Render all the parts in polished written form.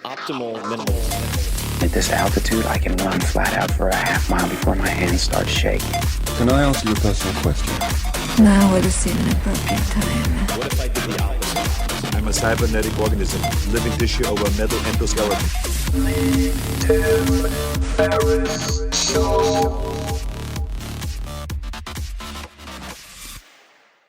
Optimal minimal. At this altitude, I can run flat out for a half mile before my hands start shaking. Can I ask you a personal question? Now would seem an appropriate time. What if I did the opposite? I'm a cybernetic organism, living tissue over a metal endoskeleton.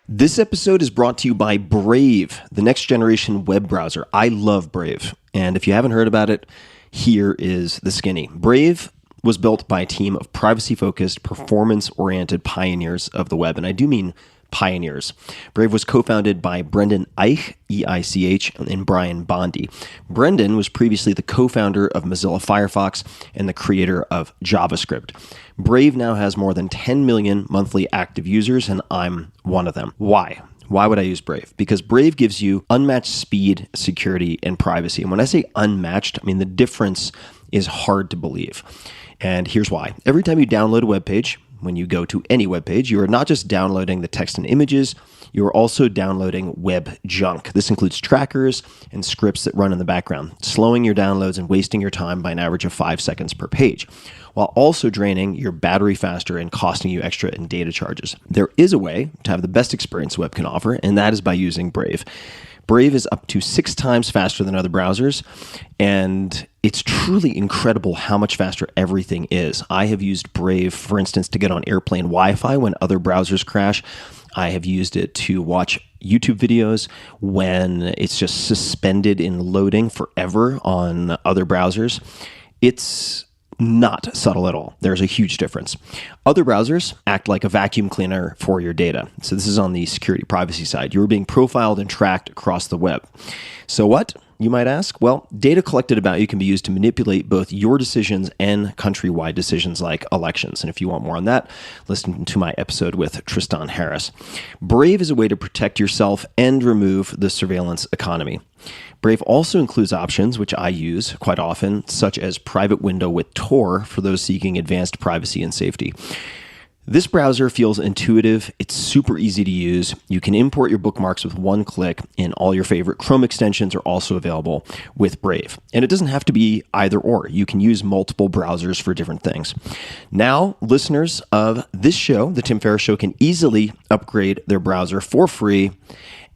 This episode is brought to you by Brave, the next generation web browser. I love Brave, and if you haven't heard about it, here is the skinny. Brave was built by a team of privacy-focused, performance-oriented pioneers of the web, and I do mean pioneers. Brave was co-founded by Brendan Eich, E-I-C-H, and Brian Bondi. Brendan was previously the co-founder of Mozilla Firefox and the creator of JavaScript. Brave now has more than 10 million monthly active users, and I'm one of them. Why? Why would I use Brave? Because Brave gives you unmatched speed, security, and privacy. And when I say unmatched, I mean the difference is hard to believe. And here's why. Every time you download a web page, when you go to any web page, you are not just downloading the text and images, you are also downloading web junk. This includes trackers and scripts that run in the background, slowing your downloads and wasting your time by an average of 5 seconds per page, while also draining your battery faster and costing you extra in data charges. There is a way to have the best experience web can offer, and that is by using Brave. Brave is up to 6 times faster than other browsers, and it's truly incredible how much faster everything is. I have used Brave, for instance, to get on airplane Wi-Fi when other browsers crash. I have used it to watch YouTube videos when it's just suspended in loading forever on other browsers. It's not subtle at all. There's a huge difference. Other browsers act like a vacuum cleaner for your data. So this is on the security privacy side. You're being profiled and tracked across the web. So what, you might ask? Well, data collected about you can be used to manipulate both your decisions and countrywide decisions like elections. And if you want more on that, listen to my episode with Tristan Harris. Brave is a way to protect yourself and remove the surveillance economy. Brave also includes options, which I use quite often, such as private window with Tor for those seeking advanced privacy and safety. This browser feels intuitive. It's super easy to use. You can import your bookmarks with one click, and all your favorite Chrome extensions are also available with Brave. And it doesn't have to be either or. You can use multiple browsers for different things. Now, listeners of this show, The Tim Ferriss Show, can easily upgrade their browser for free.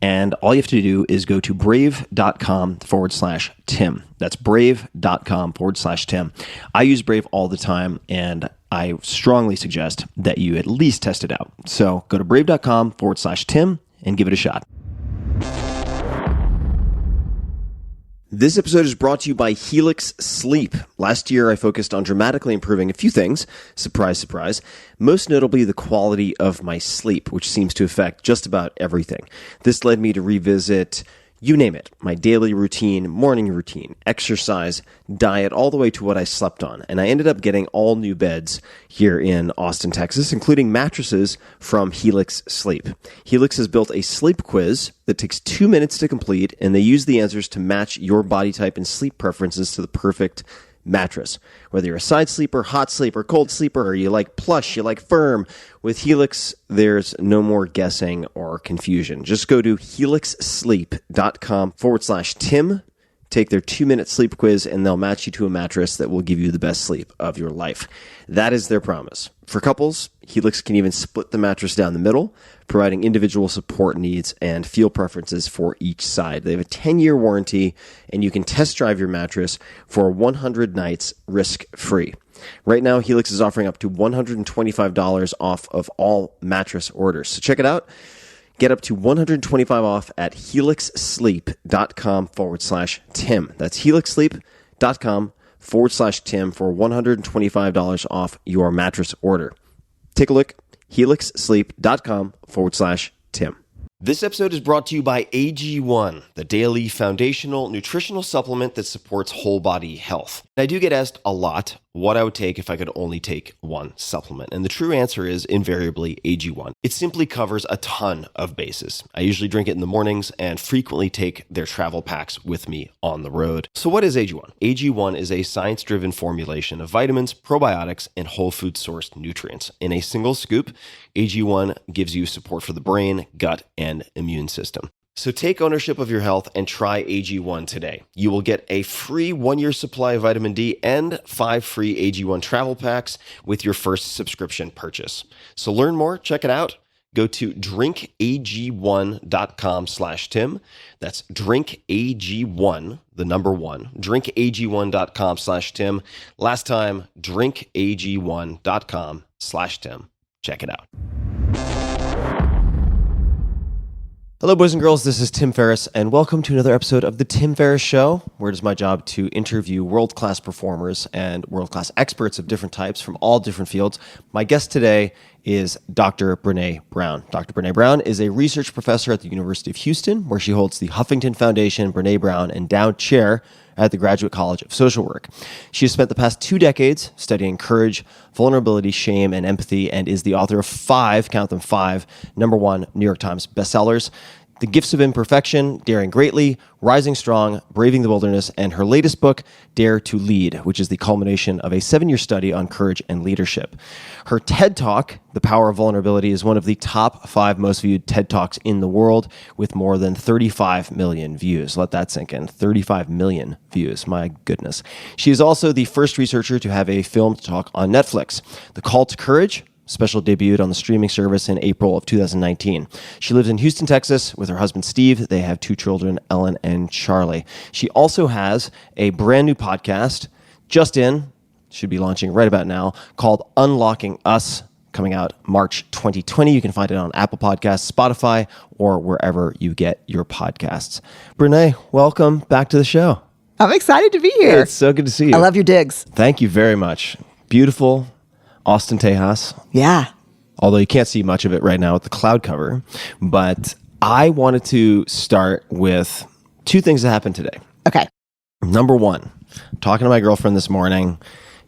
And all you have to do is go to brave.com/Tim. That's brave.com/Tim. I use Brave all the time, and I strongly suggest that you at least test it out. So go to brave.com/Tim and give it a shot. This episode is brought to you by Helix Sleep. Last year, I focused on dramatically improving a few things. Surprise, surprise. Most notably, the quality of my sleep, which seems to affect just about everything. This led me to revisit, you name it, my daily routine, morning routine, exercise, diet, all the way to what I slept on. And I ended up getting all new beds here in Austin, Texas, including mattresses from Helix Sleep. Helix has built a sleep quiz that takes 2 minutes to complete, and they use the answers to match your body type and sleep preferences to the perfect mattress. Whether you're a side sleeper, hot sleeper, cold sleeper, or you like plush, you like firm, with Helix, there's no more guessing or confusion. Just go to helixsleep.com/Tim, take their 2-minute sleep quiz, and they'll match you to a mattress that will give you the best sleep of your life. That is their promise. For couples, Helix can even split the mattress down the middle, providing individual support needs and feel preferences for each side. They have a 10-year warranty, and you can test drive your mattress for 100 nights risk-free. Right now, Helix is offering up to $125 off of all mattress orders. So check it out. Get up to $125 off at helixsleep.com/Tim. That's helixsleep.com/Tim for $125 off your mattress order. Take a look, helixsleep.com/Tim. This episode is brought to you by AG1, the daily foundational nutritional supplement that supports whole body health. I do get asked a lot what I would take if I could only take one supplement. And the true answer is invariably AG1. It simply covers a ton of bases. I usually drink it in the mornings and frequently take their travel packs with me on the road. So what is AG1? AG1 is a science-driven formulation of vitamins, probiotics, and whole food sourced nutrients. In a single scoop, AG1 gives you support for the brain, gut, and immune system. So take ownership of your health and try AG1 today. You will get a free 1-year supply of vitamin D and 5 free AG1 travel packs with your first subscription purchase. So learn more, check it out. Go to drinkag1.com/Tim. That's drinkag1, the number 1, drinkag1.com/Tim. Last time, drinkag1.com/Tim. Check it out. Hello, boys and girls. This is Tim Ferriss, and welcome to another episode of The Tim Ferriss Show, where it is my job to interview world-class performers and world-class experts of different types from all different fields. My guest today is Dr. Brené Brown. Dr. Brené Brown is a research professor at the University of Houston, where she holds the Huffington Foundation Brené Brown Endowed Chair at the Graduate College of Social Work. She has spent the past 2 decades studying courage, vulnerability, shame, and empathy, and is the author of 5, count them 5, #1 New York Times bestsellers: The Gifts of Imperfection, Daring Greatly, Rising Strong, Braving the Wilderness, and her latest book, Dare to Lead, which is the culmination of a 7-year study on courage and leadership. Her TED Talk, The Power of Vulnerability, is one of the top 5 most viewed TED Talks in the world, with more than 35 million views. Let that sink in. 35 million views. My goodness. She is also the first researcher to have a filmed talk on Netflix. The Call to Courage special debuted on the streaming service in April of 2019. She lives in Houston, Texas with her husband, Steve. They have 2 children, Ellen and Charlie. She also has a brand new podcast, should be launching right about now, called Unlocking Us, coming out March 2020. You can find it on Apple Podcasts, Spotify, or wherever you get your podcasts. Brené, welcome back to the show. I'm excited to be here. It's so good to see you. I love your digs. Thank you very much. Beautiful Austin, Tejas. Yeah. Although you can't see much of it right now with the cloud cover. But I wanted to start with 2 things that happened today. Okay. Number 1, talking to my girlfriend this morning,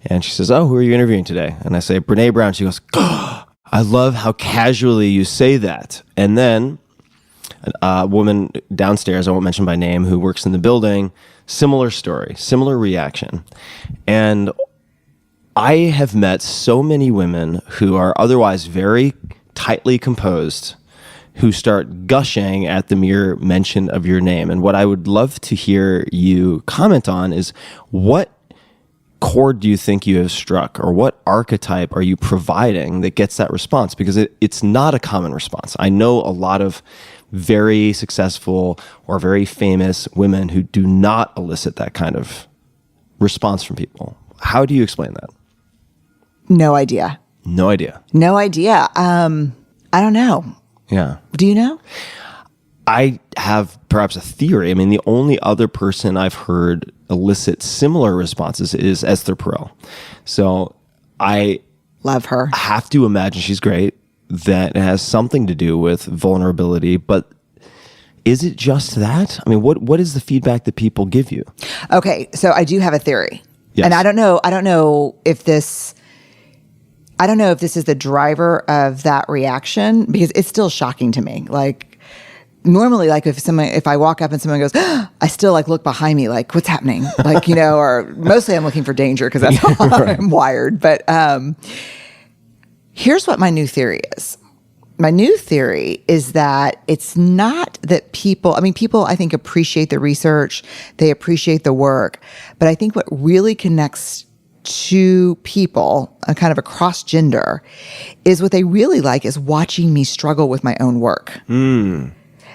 and she says, "Oh, who are you interviewing today?" And I say, "Brené Brown." She goes, "Oh, I love how casually you say that." And then a woman downstairs, I won't mention by name, who works in the building, similar story, similar reaction. And I have met so many women who are otherwise very tightly composed who start gushing at the mere mention of your name. And what I would love to hear you comment on is, what chord do you think you have struck, or what archetype are you providing that gets that response? Because it's not a common response. I know a lot of very successful or very famous women who do not elicit that kind of response from people. How do you explain that? No idea. No idea. No idea. I don't know. Yeah. Do you know? I have perhaps a theory. I mean, the only other person I've heard elicit similar responses is Esther Perel. So I love her. Have to imagine she's great. That has something to do with vulnerability, but is it just that? I mean, what is the feedback that people give you? Okay, so I do have a theory. Yes. And I don't know if this is the driver of that reaction, because it's still shocking to me. Like, normally, like if I walk up and someone goes, I still like look behind me, like, what's happening? Like, or mostly I'm looking for danger because that's how Right. I'm wired. But here's what my new theory is. My new theory is that it's not that people I think appreciate the research, they appreciate the work, but I think what really connects to people, kind of across gender, is what they really like is watching me struggle with my own work.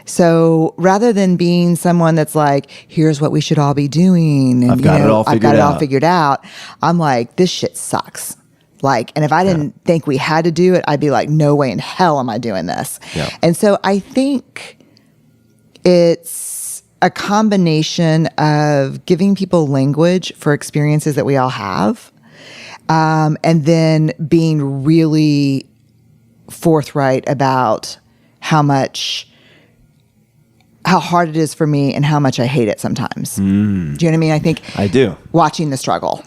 So rather than being someone that's like, here's what we should all be doing, and I've got it all figured out, I'm like, this shit sucks. Like, and if I didn't think we had to do it, I'd be like, no way in hell am I doing this. Yeah. And so I think it's a combination of giving people language for experiences that we all have, and then being really forthright about how hard it is for me and how much I hate it sometimes. Do you know what I mean? I think I do. Watching the struggle.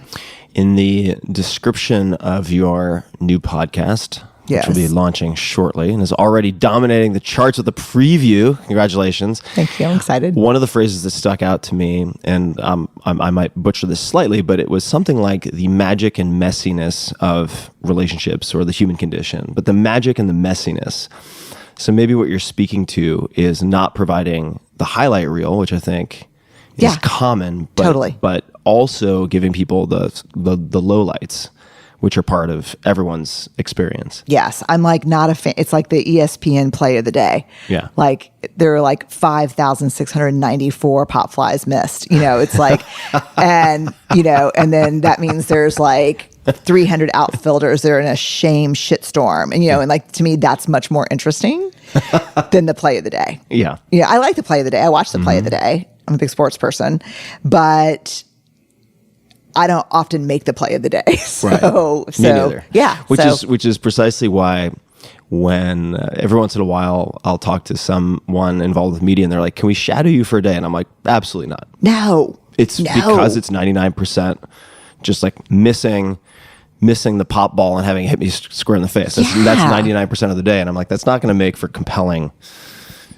In the description of your new podcast, Yes. which will be launching shortly and is already dominating the charts with the preview. Congratulations. Thank you. I'm excited. One of the phrases that stuck out to me, and I might butcher this slightly, but it was something like the magic and messiness of relationships, or the human condition. But the magic and the messiness. So maybe what you're speaking to is not providing the highlight reel, which I think is Yeah. common, but, Totally. but also giving people the lowlights, which are part of everyone's experience. Yes, I'm like not a fan. It's like the ESPN play of the day. Yeah. Like there are like 5,694 pop flies missed. It's like, and then that means there's like 300 outfielders that are in a shitstorm. And like to me, that's much more interesting than the play of the day. Yeah. Yeah, I like the play of the day. I watch the play of the day. I'm a big sports person, but I don't often make the play of the day. So Me neither. Yeah. Which is precisely why when every once in a while I'll talk to someone involved with media and they're like, "Can we shadow you for a day?" And I'm like, "Absolutely not." No. It's because it's 99% just like missing the pop ball and having it hit me square in the face. That's 99% of the day. And I'm like, that's not going to make for compelling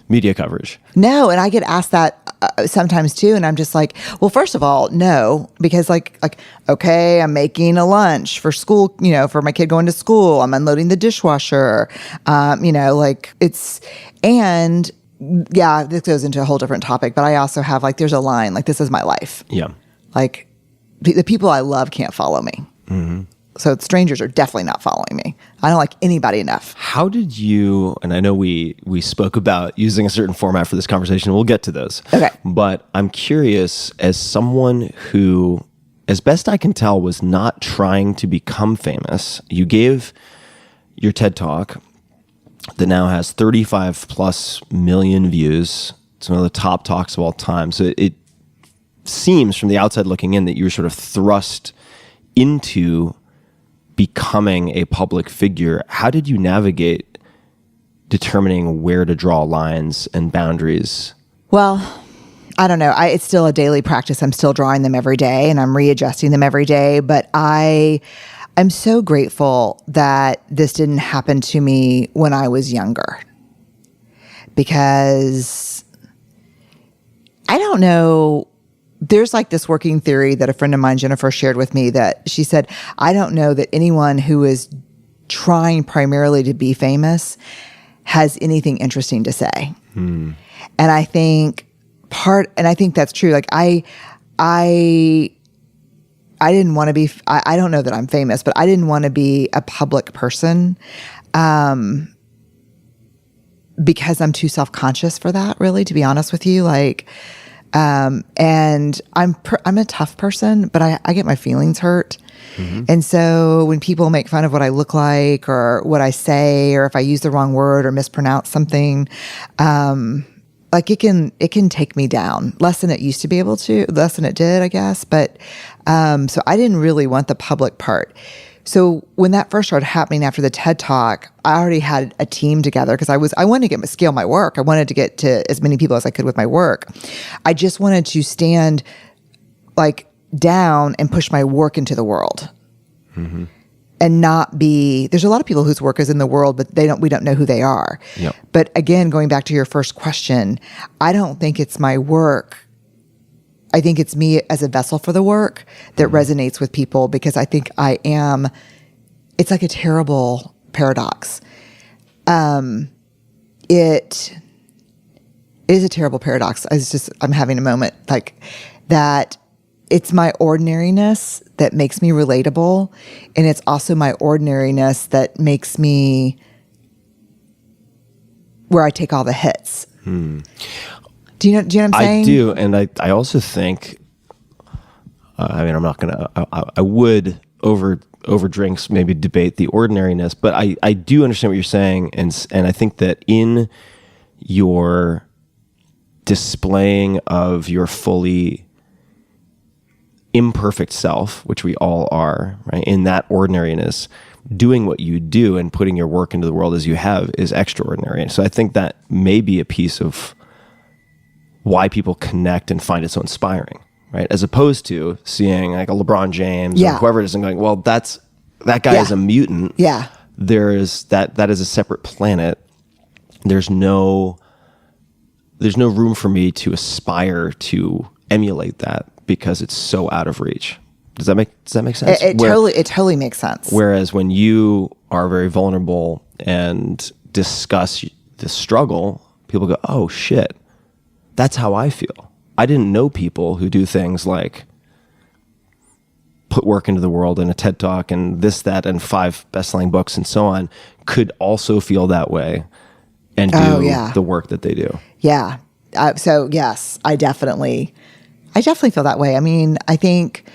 media coverage. No, and I get asked that sometimes too, and I'm just like, well, first of all, no, because like okay, I'm making a lunch for school, for my kid going to school. I'm unloading the dishwasher, this goes into a whole different topic. But I also have there's a line this is my life. Yeah, like the people I love can't follow me. Mm-hmm. So strangers are definitely not following me. I don't like anybody enough. How did you, and I know we spoke about using a certain format for this conversation. We'll get to those. Okay. But I'm curious, as someone who, as best I can tell, was not trying to become famous, you gave your TED Talk that now has 35 plus million views. It's one of the top talks of all time. So it seems from the outside looking in that you were sort of thrust into becoming a public figure. How did you navigate determining where to draw lines and boundaries? Well, I don't know. It's still a daily practice. I'm still drawing them every day and I'm readjusting them every day. But I'm so grateful that this didn't happen to me when I was younger. Because I don't know. There's this working theory that a friend of mine, Jennifer, shared with me that she said, I don't know that anyone who is trying primarily to be famous has anything interesting to say. And I think that's true. I didn't want to be, I don't know that I'm famous, but I didn't want to be a public person because I'm too self-conscious for that, really, to be honest with you. And I'm a tough person, but I get my feelings hurt. Mm-hmm. And so when people make fun of what I look like or what I say, or if I use the wrong word or mispronounce something, it can take me down less than it used to be able to, less than it did, I guess. But, so I didn't really want the public part. So when that first started happening after the TED Talk, I already had a team together because I wanted to scale my work. I wanted to get to as many people as I could with my work. I just wanted to stand down and push my work into the world. Mm-hmm. And not be, there's a lot of people whose work is in the world, but we don't know who they are. Yep. But again, going back to your first question, I don't think it's my work. I think it's me as a vessel for the work that resonates with people because I think it's like a terrible paradox. It is a terrible paradox. I'm having a moment that it's my ordinariness that makes me relatable. And it's also my ordinariness that makes me where I take all the hits. Do you know what I'm saying? I do, and I also think. I'm not gonna. I would over drinks maybe debate the ordinariness, but I do understand what you're saying, and I think that in your displaying of your fully imperfect self, which we all are, right? In that ordinariness, doing what you do and putting your work into the world as you have is extraordinary. And so I think that may be a piece of why people connect and find it so inspiring, right? As opposed to seeing a LeBron James or whoever it is and going, well, that guy is a mutant. Yeah. There is that is a separate planet. There's no room for me to aspire to emulate that because it's so out of reach. Does that make sense? It totally makes sense. Whereas when you are very vulnerable and discuss this struggle, people go, oh shit, that's how I feel. I didn't know people who do things like put work into the world and a TED Talk and this, that, and 5 best-selling books and so on could also feel that way and do the work that they do. Yeah. So yes, I definitely feel that way. I mean, I think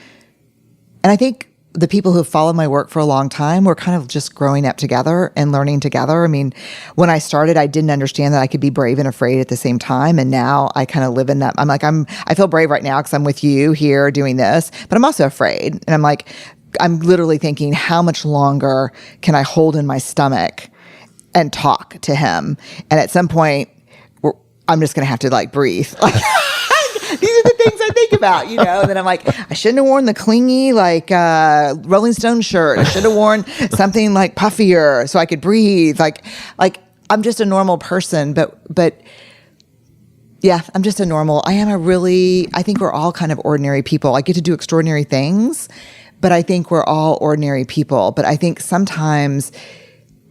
the people who have followed my work for a long time were kind of just growing up together and learning together. I mean, when I started, I didn't understand that I could be brave and afraid at the same time. And now I kind of live in that. I feel brave right now because I'm with you here doing this, but I'm also afraid. And I'm like, I'm literally thinking, how much longer can I hold in my stomach and talk to him? And at some point, I'm just going to have to like breathe. Like, these are the things I think about, you know? And then I'm like, I shouldn't have worn the clingy, like, Rolling Stone shirt. I should have worn something like puffier so I could breathe. Like I'm just a normal person, but yeah, I'm just a normal, I think we're all kind of ordinary people. I get to do extraordinary things, but I think we're all ordinary people. But I think sometimes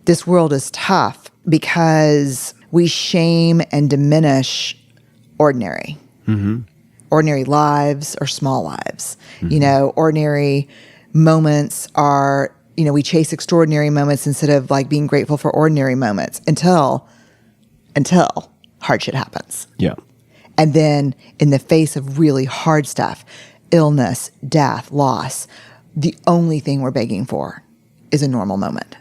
this world is tough because we shame and diminish ordinary. Mm-hmm. Ordinary lives or small lives. Mm-hmm. You know, ordinary moments are, you know, we chase extraordinary moments instead of like being grateful for ordinary moments until hard shit happens. Yeah. And then in the face of really hard stuff, illness, death, loss, the only thing we're begging for is a normal moment.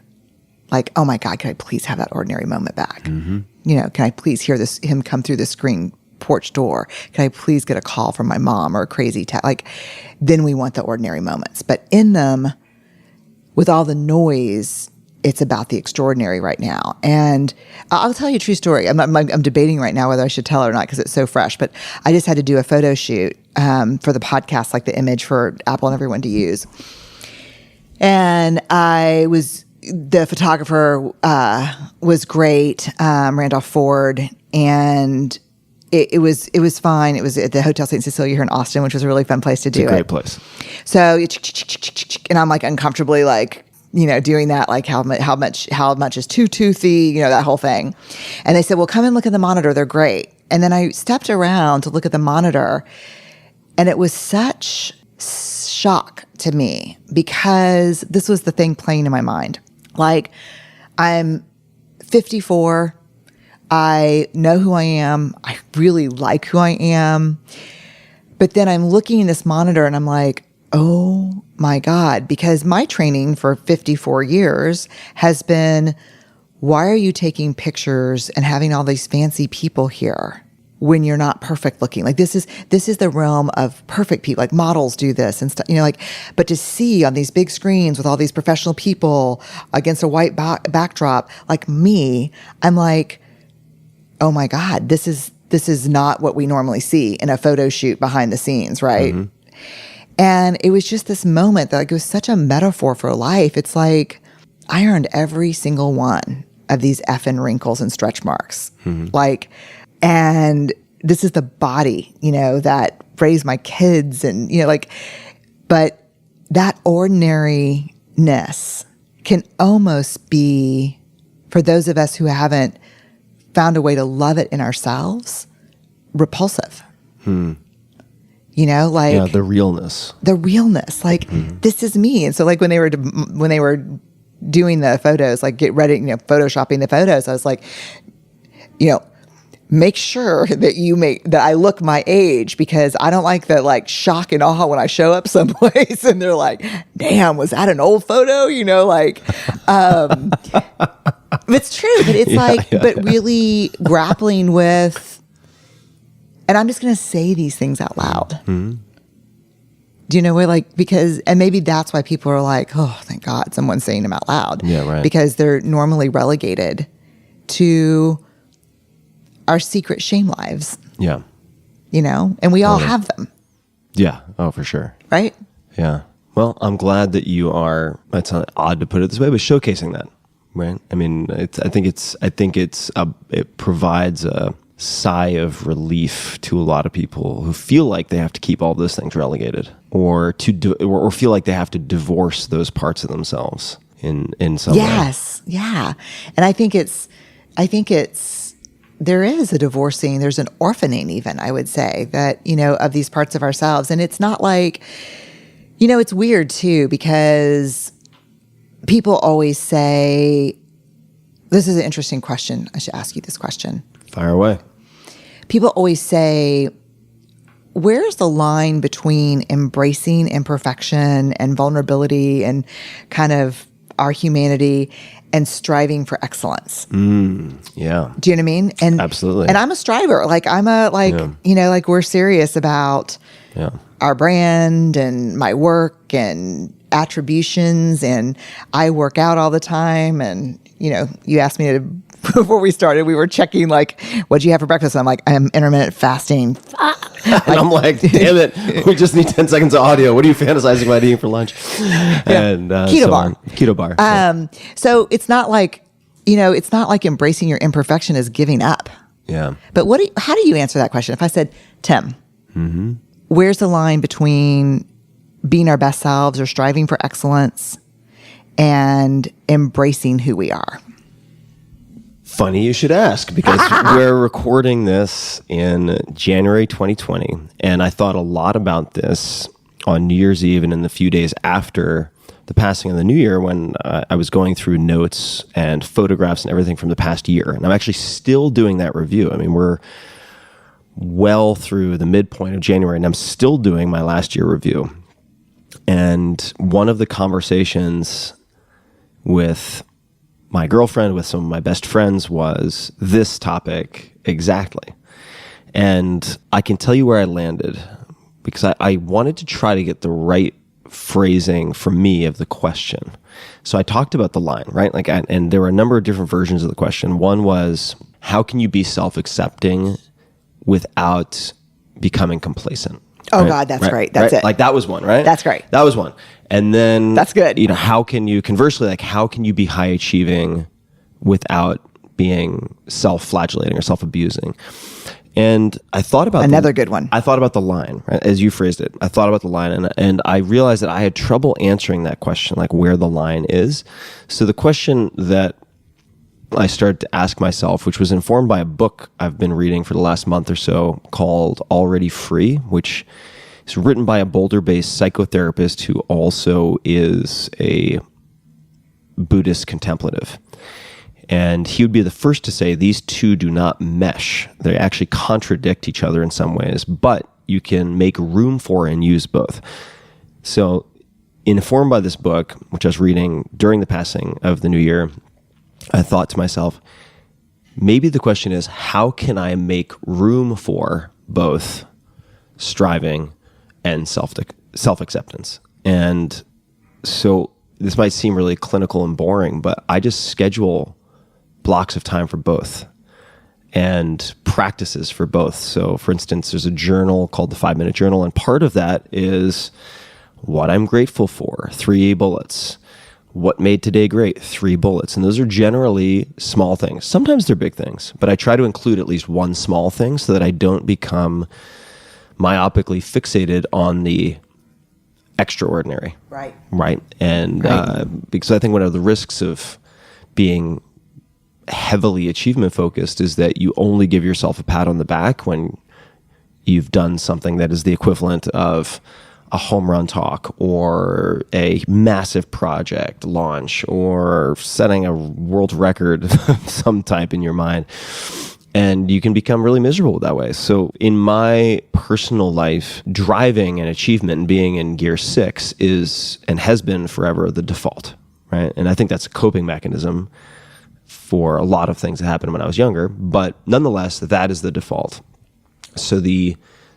Like, oh my God, can I please have that ordinary moment back? Mm-hmm. You know, can I please hear him come through the screen porch door? Can I please get a call from my mom or a crazy text? Like, then we want the ordinary moments. But in them, with all the noise, it's about the extraordinary right now. And I'll tell you a true story. I'm debating right now whether I should tell it or not because it's so fresh. But I just had to do a photo shoot for the podcast, like the image for Apple and everyone to use. And the photographer was great, Randolph Ford, and it was fine. It was at the Hotel St. Cecilia here in Austin, which was a really fun place to do it. It's a great place. So, and I'm like uncomfortably like, you know, doing that, like how much is too toothy, you know, that whole thing. And they said, well, come and look at the monitor. They're great. And then I stepped around to look at the monitor, and it was such shock to me because this was the thing playing in my mind. Like, I'm 54. I know who I am. I really like who I am. But then I'm looking at this monitor and I'm like, oh my God, because my training for 54 years has been, why are you taking pictures and having all these fancy people here when you're not perfect looking? Like, this is the realm of perfect people. Like, models do this and stuff, you know, like, but to see on these big screens with all these professional people against a white backdrop, like me, I'm like, oh my God, this is not what we normally see in a photo shoot behind the scenes, right? Mm-hmm. And it was just this moment that, like, it was such a metaphor for life. It's like I earned every single one of these effing wrinkles and stretch marks. Mm-hmm. Like, and this is the body, you know, that raised my kids and, you know, like, but that ordinariness can almost be, for those of us who haven't found a way to love it in ourselves, repulsive. You know, like, yeah, the realness, like, this is me. And so, like, when they were doing the photos, like, get ready, you know, photoshopping the photos, I was like, you know, make sure that I look my age, because I don't like the, like, shock and awe when I show up someplace and they're like, damn, was that an old photo? You know, like, it's true, but it's really grappling with, and I'm just going to say these things out loud. Mm-hmm. Do you know what, like, because, and maybe that's why people are like, oh, thank God someone's saying them out loud. Yeah, right. Because they're normally relegated to our secret shame lives. Yeah. You know, and we all have them. Yeah. Oh, for sure. Right? Yeah. Well, I'm glad that you are, it's not odd to put it this way, but showcasing that, right? I mean, I think it provides a sigh of relief to a lot of people who feel like they have to keep all those things relegated, or or feel like they have to divorce those parts of themselves in some way. Yes. Yeah. And I think it's there is a divorcing, there's an orphaning even, I would say, that, of these parts of ourselves. And it's not like, it's weird too, because people always say, this is an interesting question. I should ask you this question. Fire away. People always say, where's the line between embracing imperfection and vulnerability and kind of our humanity and striving for excellence? Yeah. Do you know what I mean? And absolutely. And I'm a striver. We're serious about our brand and my work and attributions, and I work out all the time. And, you asked me before we started, we were checking, what'd you have for breakfast? And I'm like, I'm intermittent fasting. And I'm like, damn it, we just need 10 seconds of audio. What are you fantasizing about eating for lunch? And Keto bar. Keto bar. So it's not like, it's not like embracing your imperfection is giving up. Yeah. But how do you answer that question? If I said, Tim, where's the line between being our best selves or striving for excellence and embracing who we are? Funny you should ask, because we're recording this in January 2020, and I thought a lot about this on New Year's Eve and in the few days after the passing of the new year, when I was going through notes and photographs and everything from the past year. And I'm actually still doing that review. I mean, we're well through the midpoint of January, and I'm still doing my last year review. And one of the conversations with my girlfriend, with some of my best friends, was this topic exactly. And I can tell you where I landed, because I wanted to try to get the right phrasing for me of the question. So I talked about the line, right? And there were a number of different versions of the question. One was, how can you be self-accepting without becoming complacent? Oh, right? God, that's right? great. That's right? it. That was one, right? That's great. That was one. And then that's good. How can you, conversely, how can you be high achieving without being self-flagellating or self-abusing? And I thought about another good one. I thought about the line, right, as you phrased it. I thought about the line, and I realized that I had trouble answering that question, where the line is. So the question that I started to ask myself, which was informed by a book I've been reading for the last month or so called Already Free, which is written by a Boulder-based psychotherapist who also is a Buddhist contemplative. And he would be the first to say these two do not mesh. They actually contradict each other in some ways, but you can make room for and use both. So, informed by this book, which I was reading during the passing of the new year, I thought to myself, maybe the question is, how can I make room for both striving and self-acceptance? And so this might seem really clinical and boring, but I just schedule blocks of time for both and practices for both. So for instance, there's a journal called the 5-Minute Journal, and part of that is what I'm grateful for, 3 bullets. What made today great, 3 bullets. And those are generally small things. Sometimes they're big things, but I try to include at least one small thing so that I don't become myopically fixated on the extraordinary. Right. Right. And because I think one of the risks of being heavily achievement focused is that you only give yourself a pat on the back when you've done something that is the equivalent of a home run talk or a massive project launch or setting a world record of some type in your mind. And you can become really miserable that way. So in my personal life, driving and achievement and being in gear 6 is and has been forever the default, right? And I think that's a coping mechanism for a lot of things that happened when I was younger. But nonetheless, that is the default. So the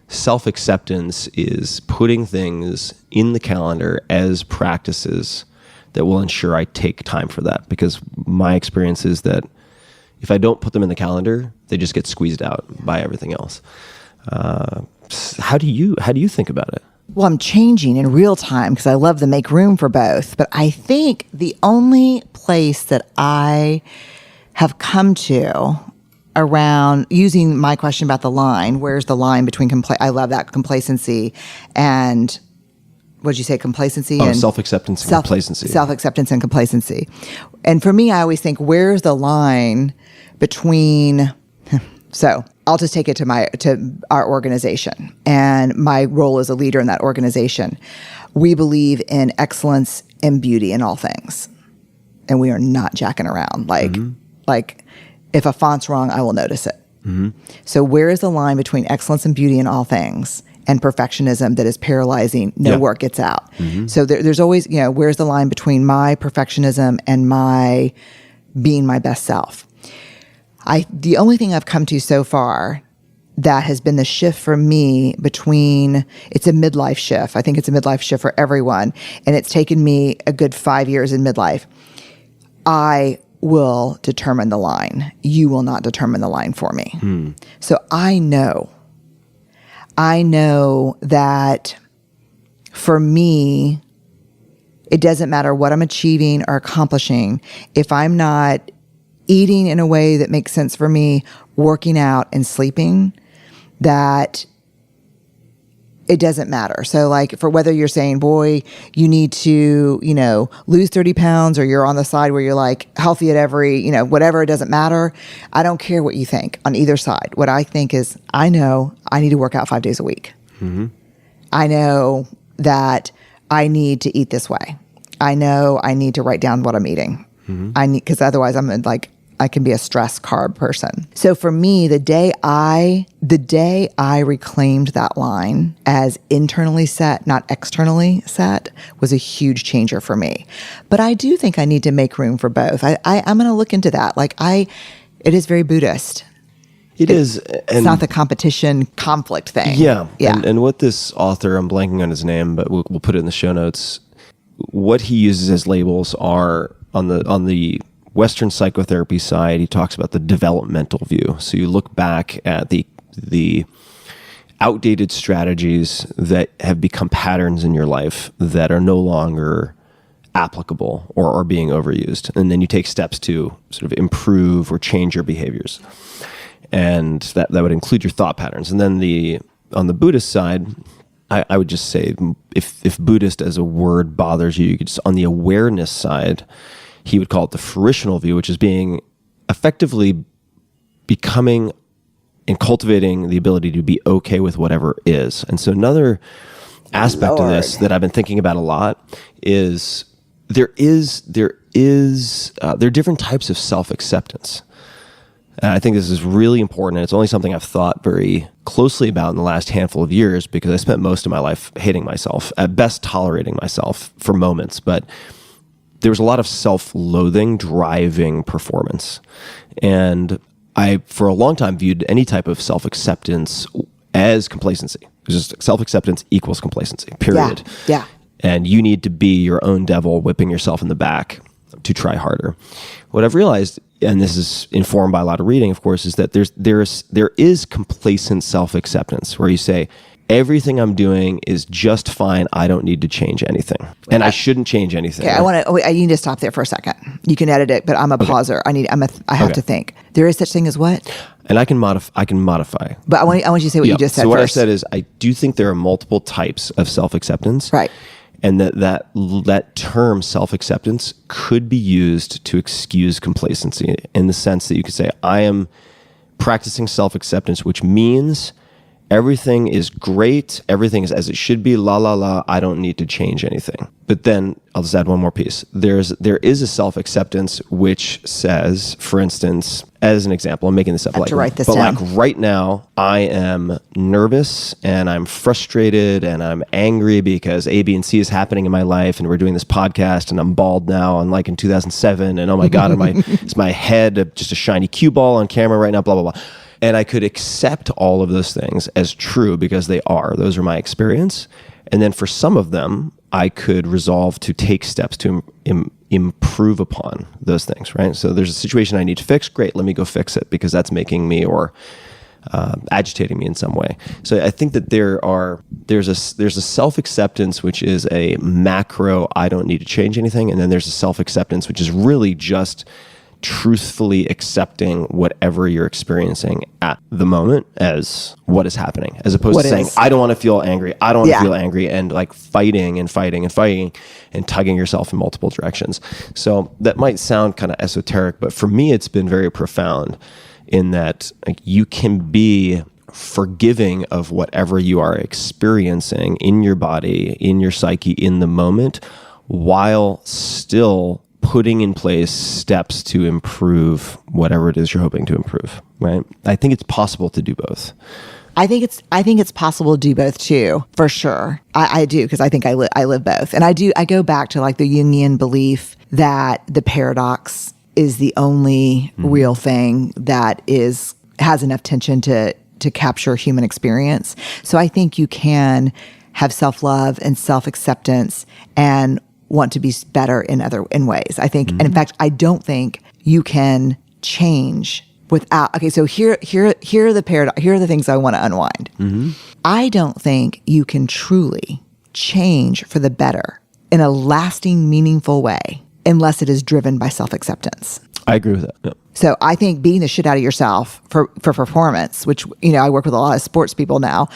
self-acceptance is putting things in the calendar as practices that will ensure I take time for that. Because my experience is that if I don't put them in the calendar, they just get squeezed out by everything else. How do you think about it? Well, I'm changing in real time because I love to make room for both. But I think the only place that I have come to around using my question about the line, where's the line between I love that complacency and what'd you say, complacency? Oh, and self-acceptance and complacency. Self-acceptance and complacency. And for me, I always think, where's the line between, So I'll just take it to our organization and my role as a leader in that organization. We believe in excellence and beauty in all things. And we are not jacking around. Like if a font's wrong, I will notice it. So where is the line between excellence and beauty in all things and perfectionism that is paralyzing? No work gets out. So there's always, where's the line between my perfectionism and my being my best self? The only thing I've come to so far that has been the shift for me it's a midlife shift. I think it's a midlife shift for everyone. And it's taken me a good 5 years in midlife. I will determine the line. You will not determine the line for me. So I know that for me, it doesn't matter what I'm achieving or accomplishing. If I'm not eating in a way that makes sense for me, working out and sleeping, that it doesn't matter. So like for whether you're saying, boy, you need to, lose 30 pounds, or you're on the side where you're like healthy at every, whatever, it doesn't matter. I don't care what you think on either side. What I think is, I know I need to work out 5 days a week. I know that I need to eat this way. I know I need to write down what I'm eating. Because otherwise I can be a stress carb person. So for me, the day I reclaimed that line as internally set, not externally set, was a huge changer for me. But I do think I need to make room for both. I'm going to look into that. It is very Buddhist. It's not the competition conflict thing. Yeah. And what this author, I'm blanking on his name, but we'll put it in the show notes. What he uses as labels are on the Western psychotherapy side, he talks about the developmental view. So you look back at the outdated strategies that have become patterns in your life that are no longer applicable or are being overused. And then you take steps to sort of improve or change your behaviors. And that would include your thought patterns. And then on the Buddhist side, I would just say, if Buddhist as a word bothers you, you could just, on the awareness side, he would call it the fruitional view, which is being effectively becoming and cultivating the ability to be okay with whatever is. And so another aspect of this that I've been thinking about a lot is there are different types of self-acceptance. And I think this is really important, and it's only something I've thought very closely about in the last handful of years, because I spent most of my life hating myself, at best tolerating myself for moments, but there was a lot of self-loathing driving performance. And I, for a long time, viewed any type of self-acceptance as complacency. It was just self-acceptance equals complacency, period. Yeah. And you need to be your own devil, whipping yourself in the back to try harder. What I've realized, and this is informed by a lot of reading, of course, is that there is complacent self-acceptance, where you say, everything I'm doing is just fine. I don't need to change anything, and I shouldn't change anything. Okay, I need to stop there for a second. You can edit it, but I'm a pauser. I have to think. There is such thing as what? And I can modify. But I want you to say what you just said. So what I said is, I do think there are multiple types of self-acceptance. Right. And that term self-acceptance could be used to excuse complacency, in the sense that you could say, I am practicing self-acceptance, which means everything is great, everything is as it should be, la la la, I don't need to change anything. But then I'll just add one more piece. There is a self-acceptance which says, for instance, as an example, I'm making this up, write this down. like right now, I am nervous and I'm frustrated and I'm angry because A, B, and C is happening in my life, and we're doing this podcast, and I'm bald now, unlike in 2007, and oh my God, is my head just a shiny cue ball on camera right now, blah, blah, blah. And I could accept all of those things as true because those are my experience. And then for some of them, I could resolve to take steps to improve upon those things, right? So there's a situation I need to fix. Great, let me go fix it, because that's making me or agitating me in some way. So I think that there's a self-acceptance which is a macro, I don't need to change anything. And then there's a self-acceptance which is really just truthfully accepting whatever you're experiencing at the moment as what is happening, as opposed to saying, I don't want to feel angry. I don't want to feel angry, and like fighting and tugging yourself in multiple directions. So that might sound kind of esoteric, but for me, it's been very profound in that like, you can be forgiving of whatever you are experiencing in your body, in your psyche, in the moment, while still putting in place steps to improve whatever it is you're hoping to improve, right? I think it's possible to do both. I think it's possible to do both too, for sure. I do, because I think I live both. And I go back to like the Jungian belief that the paradox is the only real thing that has enough tension to capture human experience. So I think you can have self-love and self-acceptance and want to be better in ways. I think, and in fact, I don't think you can change without. Okay, so here are the paradox. Here are the things I want to unwind. I don't think you can truly change for the better in a lasting, meaningful way unless it is driven by self-acceptance. I agree with that. Yeah. So I think beating the shit out of yourself for performance, which, I work with a lot of sports people now,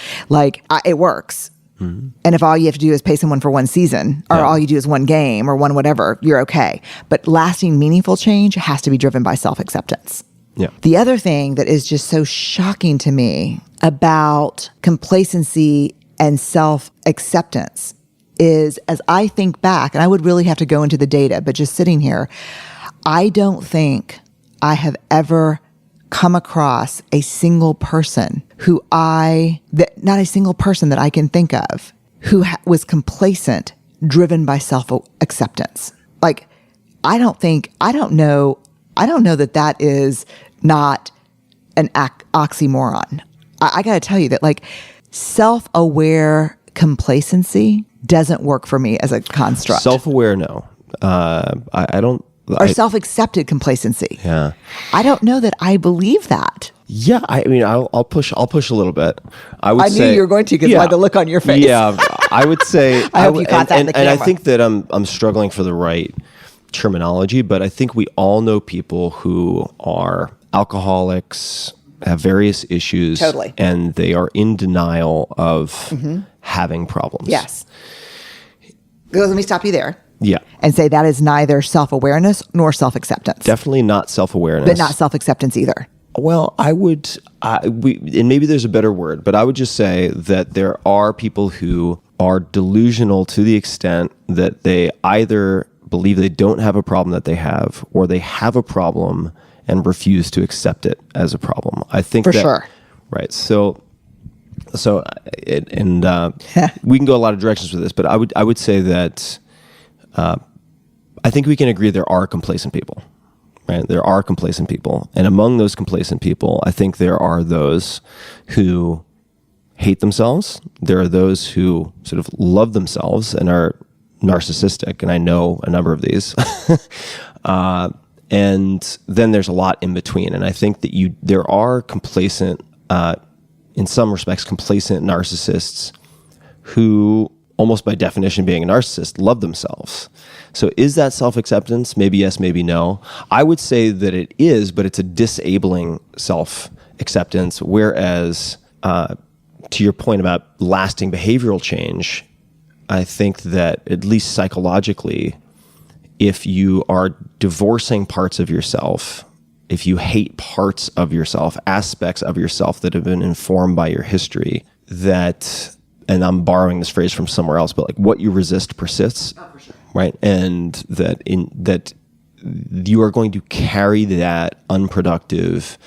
it works. And if all you have to do is pay someone for one season, or all you do is one game or one whatever, you're okay. But lasting, meaningful change has to be driven by self-acceptance. Yeah. The other thing that is just so shocking to me about complacency and self-acceptance is, as I think back, and I would really have to go into the data, but just sitting here, I don't think I have ever come across a single person not a single person that I can think of who was complacent, driven by self-acceptance. Like, I don't know that is not an oxymoron. I got to tell you that, like, self-aware complacency doesn't work for me as a construct. Self-aware, no. I don't. Or self-accepted complacency. Yeah. I don't know that I believe that. Yeah, I mean, I'll push a little bit. I knew you were going to, because by the look on your face. Yeah, I would say. I hope you caught that in the camera. And I think that I'm struggling for the right terminology, but I think we all know people who are alcoholics, have various issues, totally, and they are in denial of having problems. Yes. Let me stop you there. Yeah. And say that is neither self-awareness nor self-acceptance. Definitely not self-awareness. But not self-acceptance either. Well, and maybe there's a better word, but I would just say that there are people who are delusional to the extent that they either believe they don't have a problem that they have, or they have a problem and refuse to accept it as a problem. I think for sure. Right. So we can go a lot of directions with this, but I would say that I think we can agree there are complacent people, right? There are complacent people. And among those complacent people, I think there are those who hate themselves. There are those who sort of love themselves and are narcissistic. And I know a number of these. And then there's a lot in between. And I think that there are complacent, in some respects, complacent narcissists who, almost by definition being a narcissist, love themselves. So is that self-acceptance? Maybe yes, maybe no. I would say that it is, but it's a disabling self-acceptance. Whereas, to your point about lasting behavioral change, I think that at least psychologically, if you are divorcing parts of yourself, if you hate parts of yourself, aspects of yourself that have been informed by your history, and I'm borrowing this phrase from somewhere else, but like what you resist persists, for sure. Right? And that you are going to carry that unproductive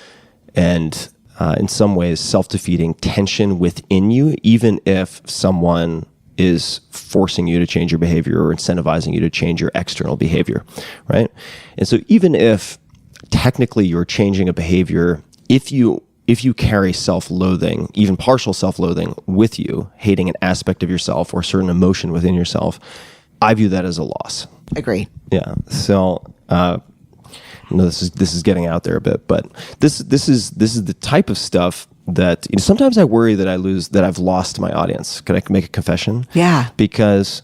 and in some ways self-defeating tension within you, even if someone is forcing you to change your behavior or incentivizing you to change your external behavior, right? And so even if technically you're changing a behavior, if you carry self-loathing, even partial self-loathing with you, hating an aspect of yourself or a certain emotion within yourself, I view that as a loss. Agree. Yeah. So, this is getting out there a bit, but this is the type of stuff that sometimes I worry that I've lost my audience. Can I make a confession? Yeah. Because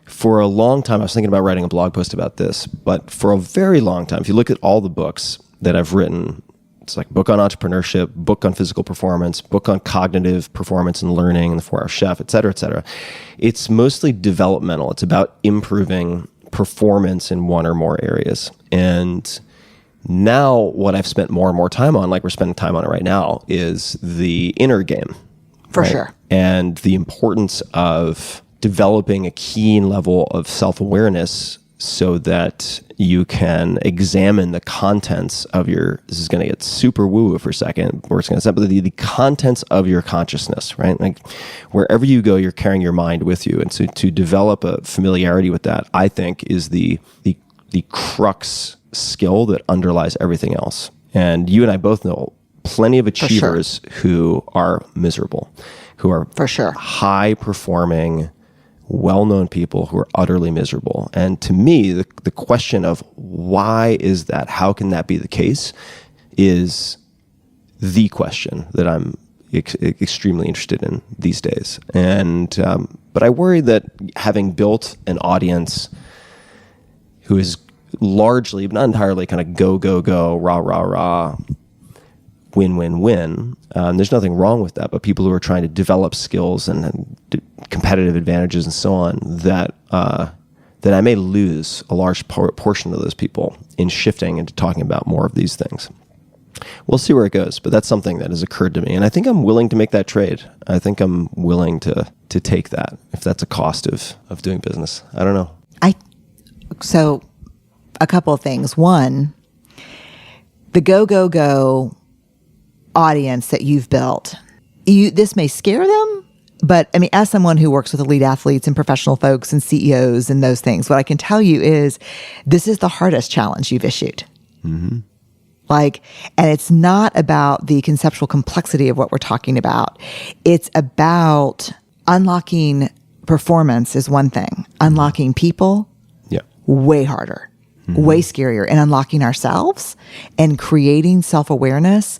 for a long time, I was thinking about writing a blog post about this, but for a very long time, if you look at all the books that I've written, it's like book on entrepreneurship, book on physical performance, book on cognitive performance and learning, and the 4-Hour Chef, et cetera, et cetera. It's mostly developmental. It's about improving performance in one or more areas. And Now, what I've spent more and more time on, like we're spending time on it right now, is the inner game. For sure. And the importance of developing a keen level of self-awareness so that you can examine the contents of your, this is going to get super woo-woo for a second, we're just going to say, but the contents of your consciousness, right? Like wherever you go, you're carrying your mind with you. And so to develop a familiarity with that, I think is the crux skill that underlies everything else. And you and I both know plenty of achievers who are miserable, who are for sure high performing, well-known people who are utterly miserable. And to me, the question of why is that, how can that be the case, is the question that I'm extremely interested in these days. And but I worry that having built an audience who is largely, but not entirely, kind of go, go, go, rah, rah, rah, win, win, win. There's nothing wrong with that, but people who are trying to develop skills and competitive advantages and so on, that I may lose a large portion of those people in shifting into talking about more of these things. We'll see where it goes, but that's something that has occurred to me, and I think I'm willing to make that trade. I think I'm willing to take that if that's a cost of doing business. I don't know. So a couple of things. One, the go, go, go audience that you've built, this may scare them, but I mean, as someone who works with elite athletes and professional folks and CEOs and those things, what I can tell you is this is the hardest challenge you've issued. Mm-hmm. And it's not about the conceptual complexity of what we're talking about. It's about unlocking performance is one thing. Unlocking people, way harder. Way scarier, and unlocking ourselves and creating self-awareness.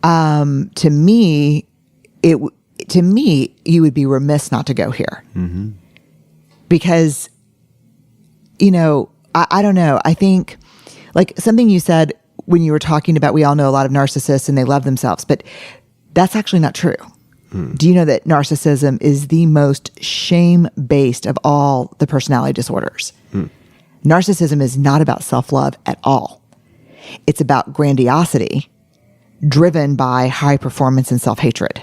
To me, you would be remiss not to go here, because, I don't know. I think like something you said when you were talking about, we all know a lot of narcissists and they love themselves, but that's actually not true. Do you know that narcissism is the most shame-based of all the personality disorders? Narcissism is not about self-love at all. It's about grandiosity driven by high performance and self-hatred.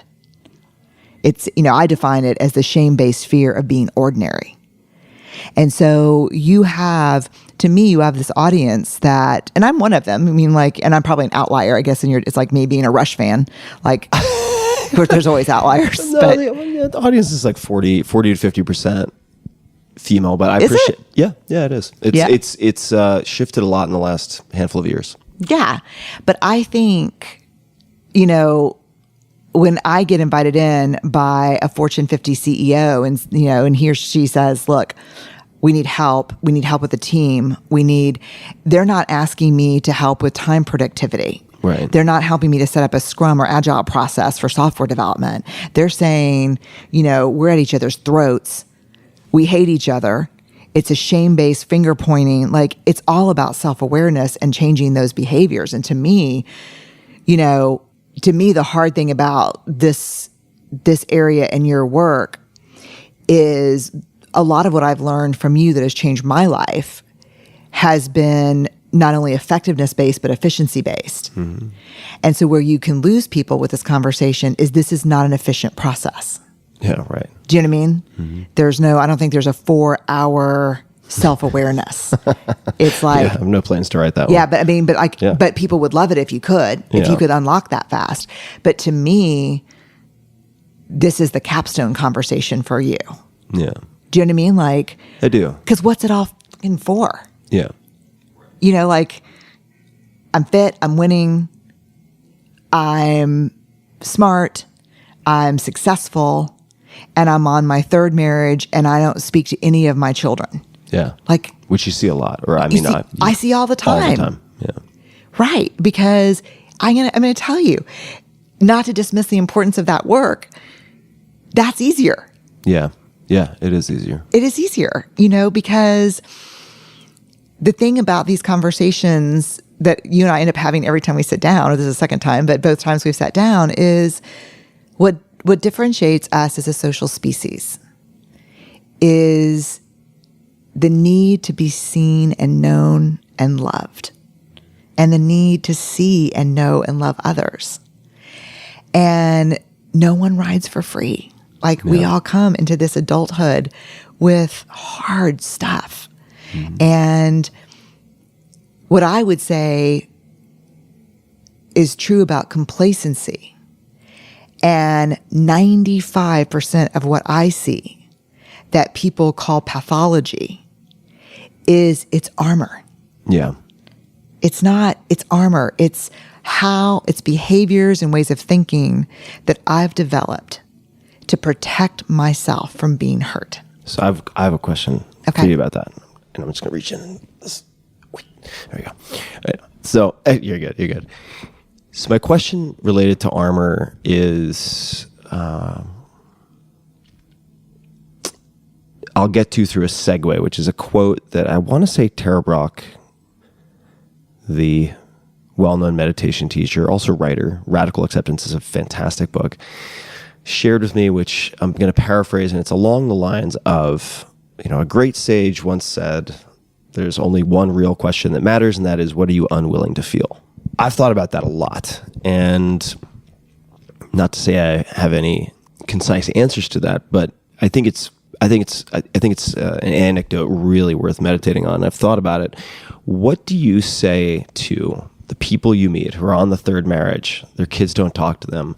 It's, I define it as the shame-based fear of being ordinary. And so you have this audience that, and I'm one of them. I mean, and I'm probably an outlier, I guess, it's like me being a Rush fan. Of course, there's always outliers. No, but the audience is like 40 to 50% female, but I appreciate. Yeah, it is. It's shifted a lot in the last handful of years. Yeah, but I think, when I get invited in by a Fortune 50 CEO, and she says, "Look, we need help. We need help with the team. They're not asking me to help with time productivity." Right. They're not helping me to set up a Scrum or Agile process for software development. They're saying, we're at each other's throats. We hate each other. It's a shame-based finger pointing. It's all about self-awareness and changing those behaviors. And to me, the hard thing about this area in your work is a lot of what I've learned from you that has changed my life has been not only effectiveness-based, but efficiency-based. Mm-hmm. And so where you can lose people with this conversation is this is not an efficient process. Yeah, right. Do you know what I mean? Mm-hmm. I don't think there's a 4-hour self-awareness. It's like, I have no plans to write that one. Yeah, but people would love it if you could unlock that fast. But to me, this is the capstone conversation for you. Yeah. Do you know what I mean? I do. Because what's it all fucking for? Yeah. I'm fit, I'm winning, I'm smart, I'm successful, and I'm on my third marriage, and I don't speak to any of my children. Yeah. Which you see a lot, or I see all the time. All the time. Yeah. Right, because I'm gonna tell you, not to dismiss the importance of that work. That's easier. Yeah. Yeah, it is easier. It is easier, because the thing about these conversations that you and I end up having every time we sit down, or this is the second time, but both times we've sat down, is what differentiates us as a social species is the need to be seen and known and loved. and the need to see and know and love others. And no one rides for free. Like we all come into this adulthood with hard stuff. And what I would say is true about complacency. And 95% of what I see that people call pathology is it's armor. Yeah. It's not, it's armor. It's behaviors and ways of thinking that I've developed to protect myself from being hurt. So I have a question for you about that. And I'm just going to reach in. There we go. All right. So you're good. You're good. So my question related to armor is, I'll get to through a segue, which is a quote that I want to say Tara Brach, the well-known meditation teacher, also writer, Radical Acceptance is a fantastic book, shared with me, which I'm going to paraphrase, and it's along the lines of, a great sage once said, there's only one real question that matters, and that is, what are you unwilling to feel? I've thought about that a lot, and not to say I have any concise answers to that, but I think it's an anecdote really worth meditating on. I've thought about it. What do you say to the people you meet who are on the third marriage? Their kids don't talk to them,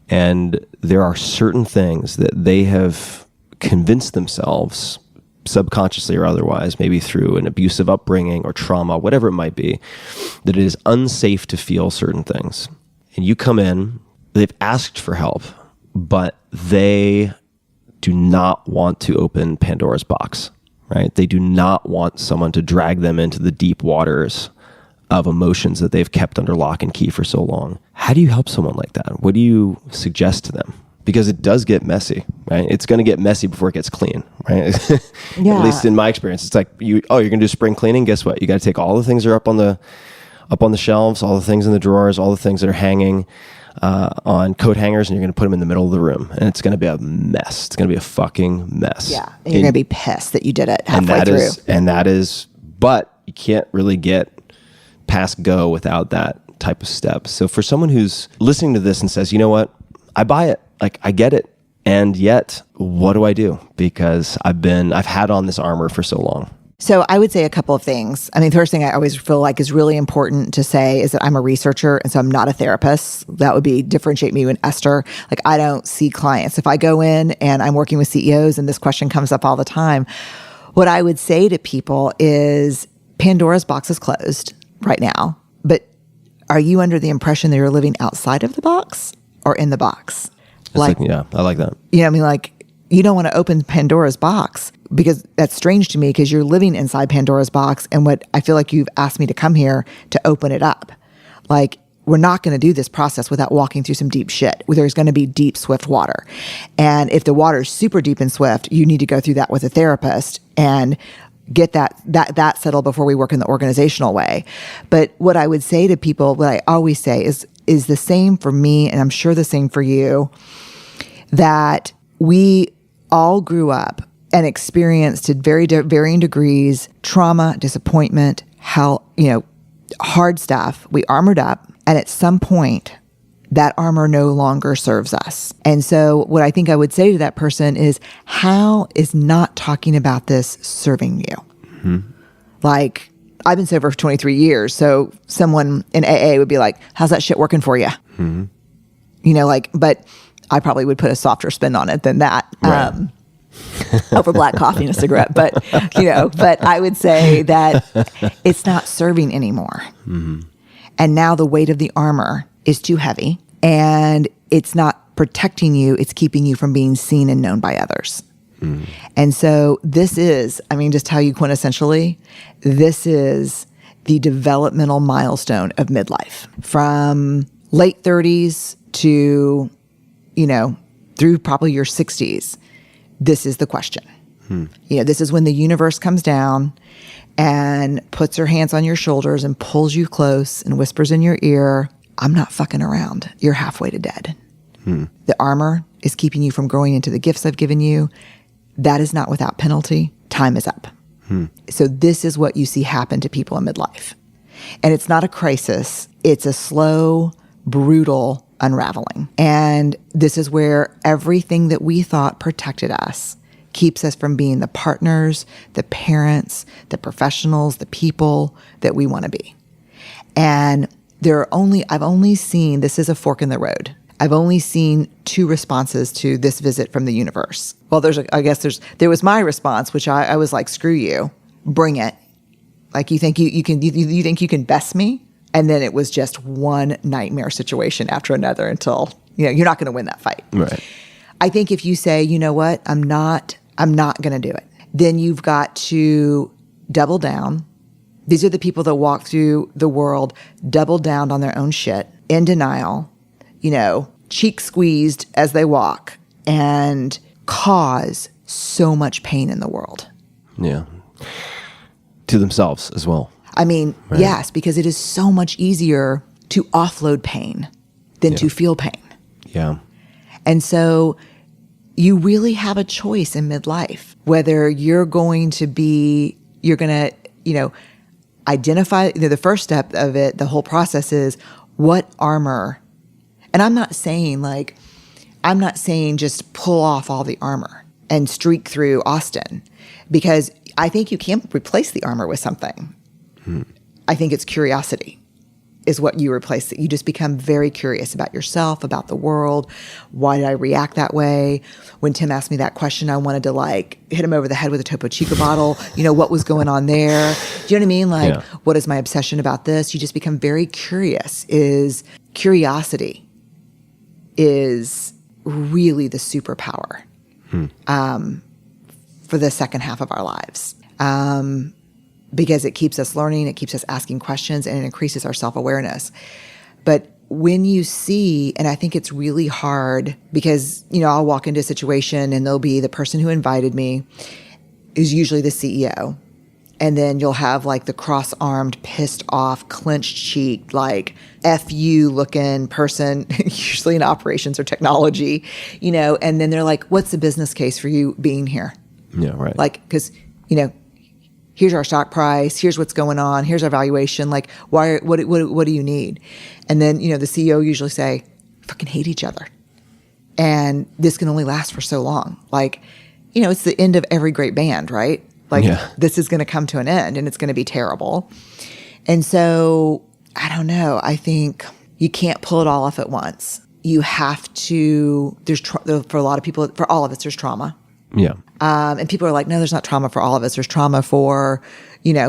and there are certain things that they have convinced themselves, subconsciously or otherwise, maybe through an abusive upbringing or trauma, whatever it might be, that it is unsafe to feel certain things. And you come in, they've asked for help, but they do not want to open Pandora's box, right? They do not want someone to drag them into the deep waters of emotions that they've kept under lock and key for so long. How do you help someone like that? What do you suggest to them? Because it does get messy, right? It's going to get messy before it gets clean, right? Yeah. At least in my experience, it's like you're going to do spring cleaning. Guess what? You got to take all the things that are up on the shelves, all the things in the drawers, all the things that are hanging on coat hangers, and you're going to put them in the middle of the room, and it's going to be a mess. It's going to be a fucking mess. Yeah, and you're going to be pissed that you did it halfway through. But you can't really get past go without that type of step. So for someone who's listening to this and says, you know what, I buy it. Like, I get it. And yet, what do I do? Because I've had on this armor for so long. So I would say a couple of things. I mean, the first thing I always feel like is really important to say is that I'm a researcher, and so I'm not a therapist. That would be differentiate me and Esther. Like, I don't see clients. If I go in and I'm working with CEOs and this question comes up all the time, what I would say to people is Pandora's box is closed right now, but are you under the impression that you're living outside of the box or in the box? Yeah, I like that. You know what I mean? Like, you don't want to open Pandora's box, because that's strange to me, because you're living inside Pandora's box. And what I feel like you've asked me to come here to open it up. Like, we're not going to do this process without walking through some deep shit. There's going to be deep, swift water. And if the water is super deep and swift, you need to go through that with a therapist and get that settled before we work in the organizational way. But what I would say to people, what I always say is the same for me, and I'm sure the same for you, that we all grew up and experienced to varying degrees trauma, disappointment, hard stuff. We armored up, and at some point, that armor no longer serves us. And so what I think I would say to that person is, how is not talking about this serving you? Mm-hmm. Like, I've been sober for 23 years, so someone in AA would be like, how's that shit working for you? Mm-hmm. But I probably would put a softer spin on it than that. Right. Over black coffee and a cigarette. But I would say that it's not serving anymore. Mm-hmm. And now the weight of the armor is too heavy, and it's not protecting you. It's keeping you from being seen and known by others. Mm. And so this is, just tell you quintessentially, this is the developmental milestone of midlife. From late 30s to, through probably your 60s, this is the question. This is when the universe comes down and puts her hands on your shoulders and pulls you close and whispers in your ear, I'm not fucking around. You're halfway to dead. The armor is keeping you from growing into the gifts I've given you. That is not without penalty. Time is up. So this is what you see happen to people in midlife. And it's not a crisis. It's a slow, brutal unraveling. And this is where everything that we thought protected us keeps us from being the partners, the parents, the professionals, the people that we want to be. And I've only seen, this is a fork in the road. I've only seen 2 responses to this visit from the universe. Well, there was my response, which I was like, screw you, bring it. Like, you think you think you can best me? And then it was just one nightmare situation after another until, you're not going to win that fight. Right. I think if you say, you know what, I'm not going to do it, then you've got to double down. These are the people that walk through the world, double down on their own shit, in denial, cheek squeezed as they walk, and cause so much pain in the world. Yeah. To themselves as well. I mean, right. Yes, because it is so much easier to offload pain than to feel pain. Yeah. And so you really have a choice in midlife, whether you're going to, identify, the first step of it, the whole process is what armor. And I'm not saying just pull off all the armor and streak through Austin, because I think you can replace the armor with something. I think it's curiosity is what you replace it. You just become very curious about yourself, about the world. Why did I react that way? When Tim asked me that question, I wanted to hit him over the head with a Topo Chico bottle. What was going on there? Do you know what I mean? What is my obsession about this? You just become very curious. Curiosity is really the superpower for the second half of our lives. Because it keeps us learning, it keeps us asking questions, and it increases our self-awareness. But when you see, and I think it's really hard because, I'll walk into a situation and there'll be the person who invited me is usually the CEO. And then you'll have the cross-armed, pissed off, clenched cheek, F you looking person, usually in operations or technology, and then they're like, what's the business case for you being here? Yeah, right. Because, here's our stock price, here's what's going on, here's our valuation, what do you need? And then, the CEO usually say, fucking hate each other. And this can only last for so long. It's the end of every great band, right? This is going to come to an end and it's going to be terrible. And so, I don't know, I think you can't pull it all off at once. You have to, for a lot of people, for all of us, there's trauma. Yeah. And people are like, no, there's not trauma for all of us. There's trauma for,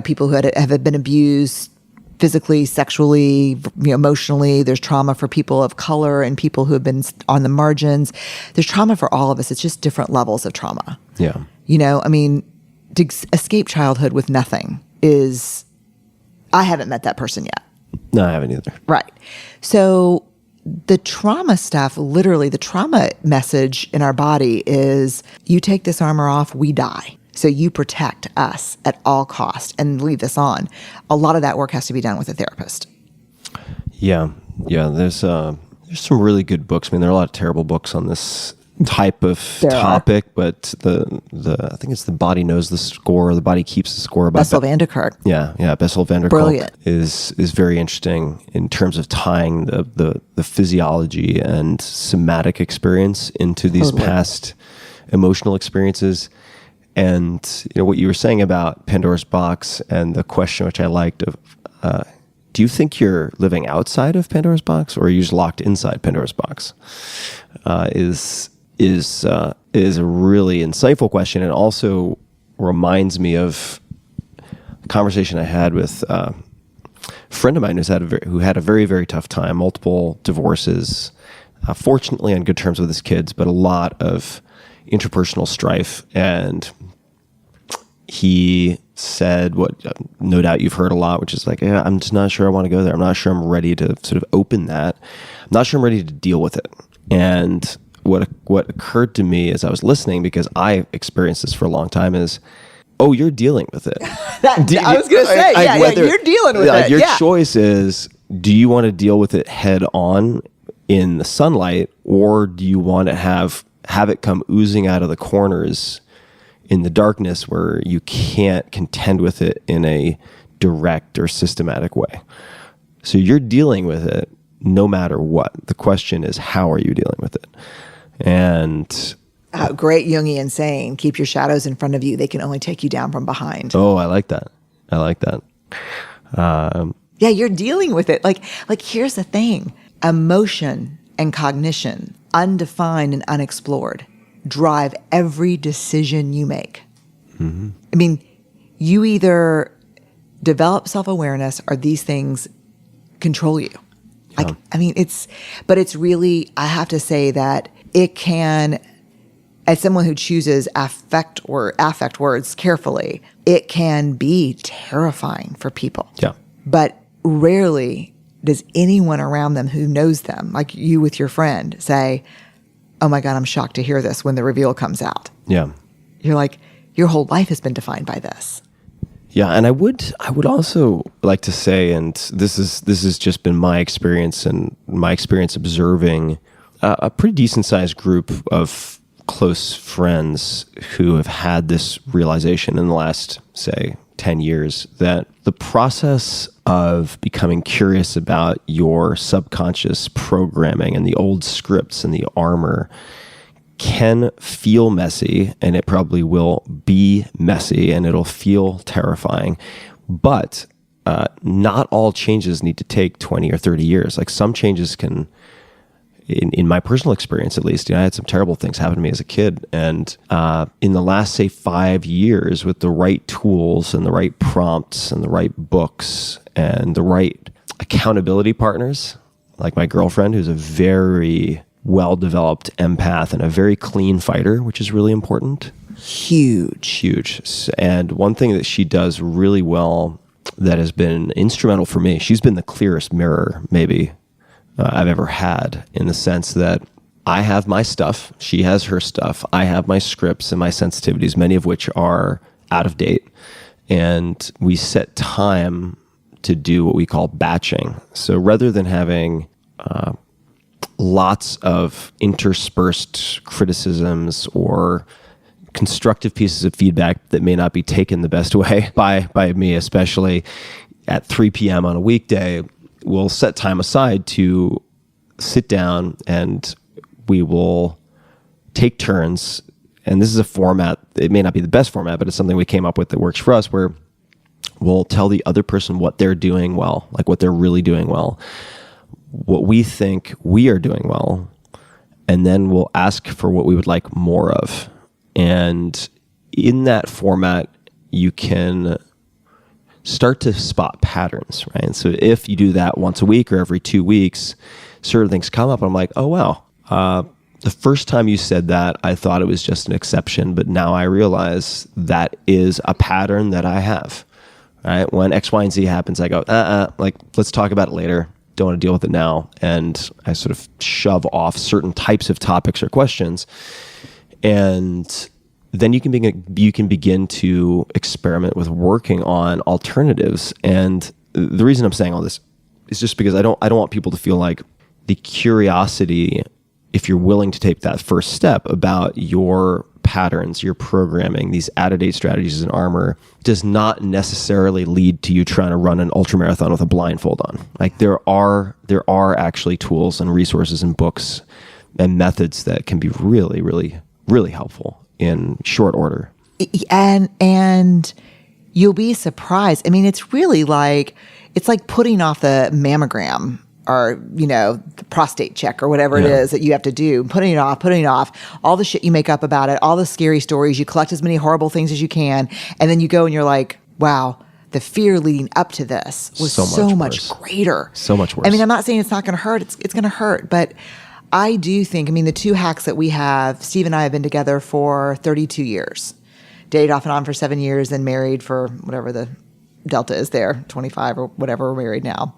people who have been abused physically, sexually, emotionally. There's trauma for people of color and people who have been on the margins. There's trauma for all of us. It's just different levels of trauma. Yeah. To escape childhood with nothing I haven't met that person yet. No, I haven't either. Right. So the trauma stuff, literally the trauma message in our body is you take this armor off, we die. So you protect us at all cost and leave this on. A lot of that work has to be done with a therapist. Yeah. Yeah. There's some really good books. There are a lot of terrible books on this type of topic, but I think it's The Body Knows the Score, The Body Keeps the Score. Bessel van der Kolk. Yeah, Bessel van der Kolk. Brilliant. is very interesting in terms of tying the physiology and somatic experience into these past emotional experiences. And what you were saying about Pandora's box and the question, which I liked, of do you think you're living outside of Pandora's box, or are you just locked inside Pandora's box? Is a really insightful question, and also reminds me of a conversation I had with a friend of mine who had a very, very tough time, multiple divorces, fortunately on good terms with his kids, but a lot of interpersonal strife. And he said what no doubt you've heard a lot, which is I'm just not sure I want to go there. I'm not sure I'm ready to sort of open that. I'm not sure I'm ready to deal with it. And what occurred to me as I was listening, because I experienced this for a long time, is, oh, you're dealing with it. I was going to say, you're dealing with it. Your choice is, do you want to deal with it head on in the sunlight, or do you want to have it come oozing out of the corners in the darkness where you can't contend with it in a direct or systematic way. So you're dealing with it no matter what. The question is, how are you dealing with it? And great Jungian saying, keep your shadows in front of you. They can only take you down from behind. oh, I like that. I like that. Yeah, you're dealing with it. Like here's the thing. Emotion and cognition, undefined and unexplored, drive every decision you make. Mm-hmm. I mean, you either develop self-awareness or these things control you. Yeah. But it's really, I have to say that it can, as someone who chooses affect words carefully, it can be terrifying for people. Yeah. But rarely does anyone around them who knows them, like you with your friend, say, oh my God, I'm shocked to hear this when the reveal comes out. Yeah. You're like, your whole life has been defined by this. Yeah, and I would also like to say, and this has just been my experience and my experience observing a pretty decent sized group of close friends who have had this realization in the last, say, 10 years, that the process of becoming curious about your subconscious programming and the old scripts and the armor can feel messy, and it probably will be messy, and it'll feel terrifying. But not all changes need to take 20 or 30 years. Like some changes can, in my personal experience at least, I had some terrible things happen to me as a kid. And in the last, say, 5 years, with the right tools and the right prompts and the right books and the right accountability partners, like my girlfriend, who's a very well-developed empath and a very clean fighter, which is really important. Huge. And one thing that she does really well that has been instrumental for me, she's been the clearest mirror maybe I've ever had, in the sense that I have my stuff, she has her stuff, I have my scripts and my sensitivities, many of which are out of date. And we set time to do what we call batching. So rather than having lots of interspersed criticisms or constructive pieces of feedback that may not be taken the best way by me, especially at 3 p.m. on a weekday, we'll set time aside to sit down and we will take turns. And this is a format, it may not be the best format, but it's something we came up with that works for us, where we'll tell the other person what they're doing well, like what they're really doing well, what we think we are doing well, and then we'll ask for what we would like more of. And in that format, you can start to spot patterns, right? So if you do that once a week or every 2 weeks, certain things come up, and I'm like, oh, wow. The first time you said that, I thought it was just an exception, but now I realize that is a pattern that I have, right? When X, Y, and Z happens, I go, like, let's talk about it later. Don't want to deal with it now. And I sort of shove off certain types of topics or questions. And then you can begin to experiment with working on alternatives. And the reason I'm saying all this is just because I don't want people to feel like the curiosity, if you're willing to take that first step about your patterns, your programming, these out-of-date strategies and armor, does not necessarily lead to you trying to run an ultramarathon with a blindfold on. Like there are actually tools and resources and books and methods that can be really, really, really helpful in short order. And you'll be surprised. I mean, it's really like, it's like putting off the mammogram or, the prostate check or whatever it is that you have to do, putting it off, all the shit you make up about it, all the scary stories, you collect as many horrible things as you can. And then you go and you're like, wow, the fear leading up to this was so much greater. So much worse. I mean, I'm not saying it's not going to hurt. It's going to hurt. But I do think, the two hacks that we have, Steve and I have been together for 32 years, dated off and on for 7 years, and married for whatever the delta is there, 25 or whatever we're married now.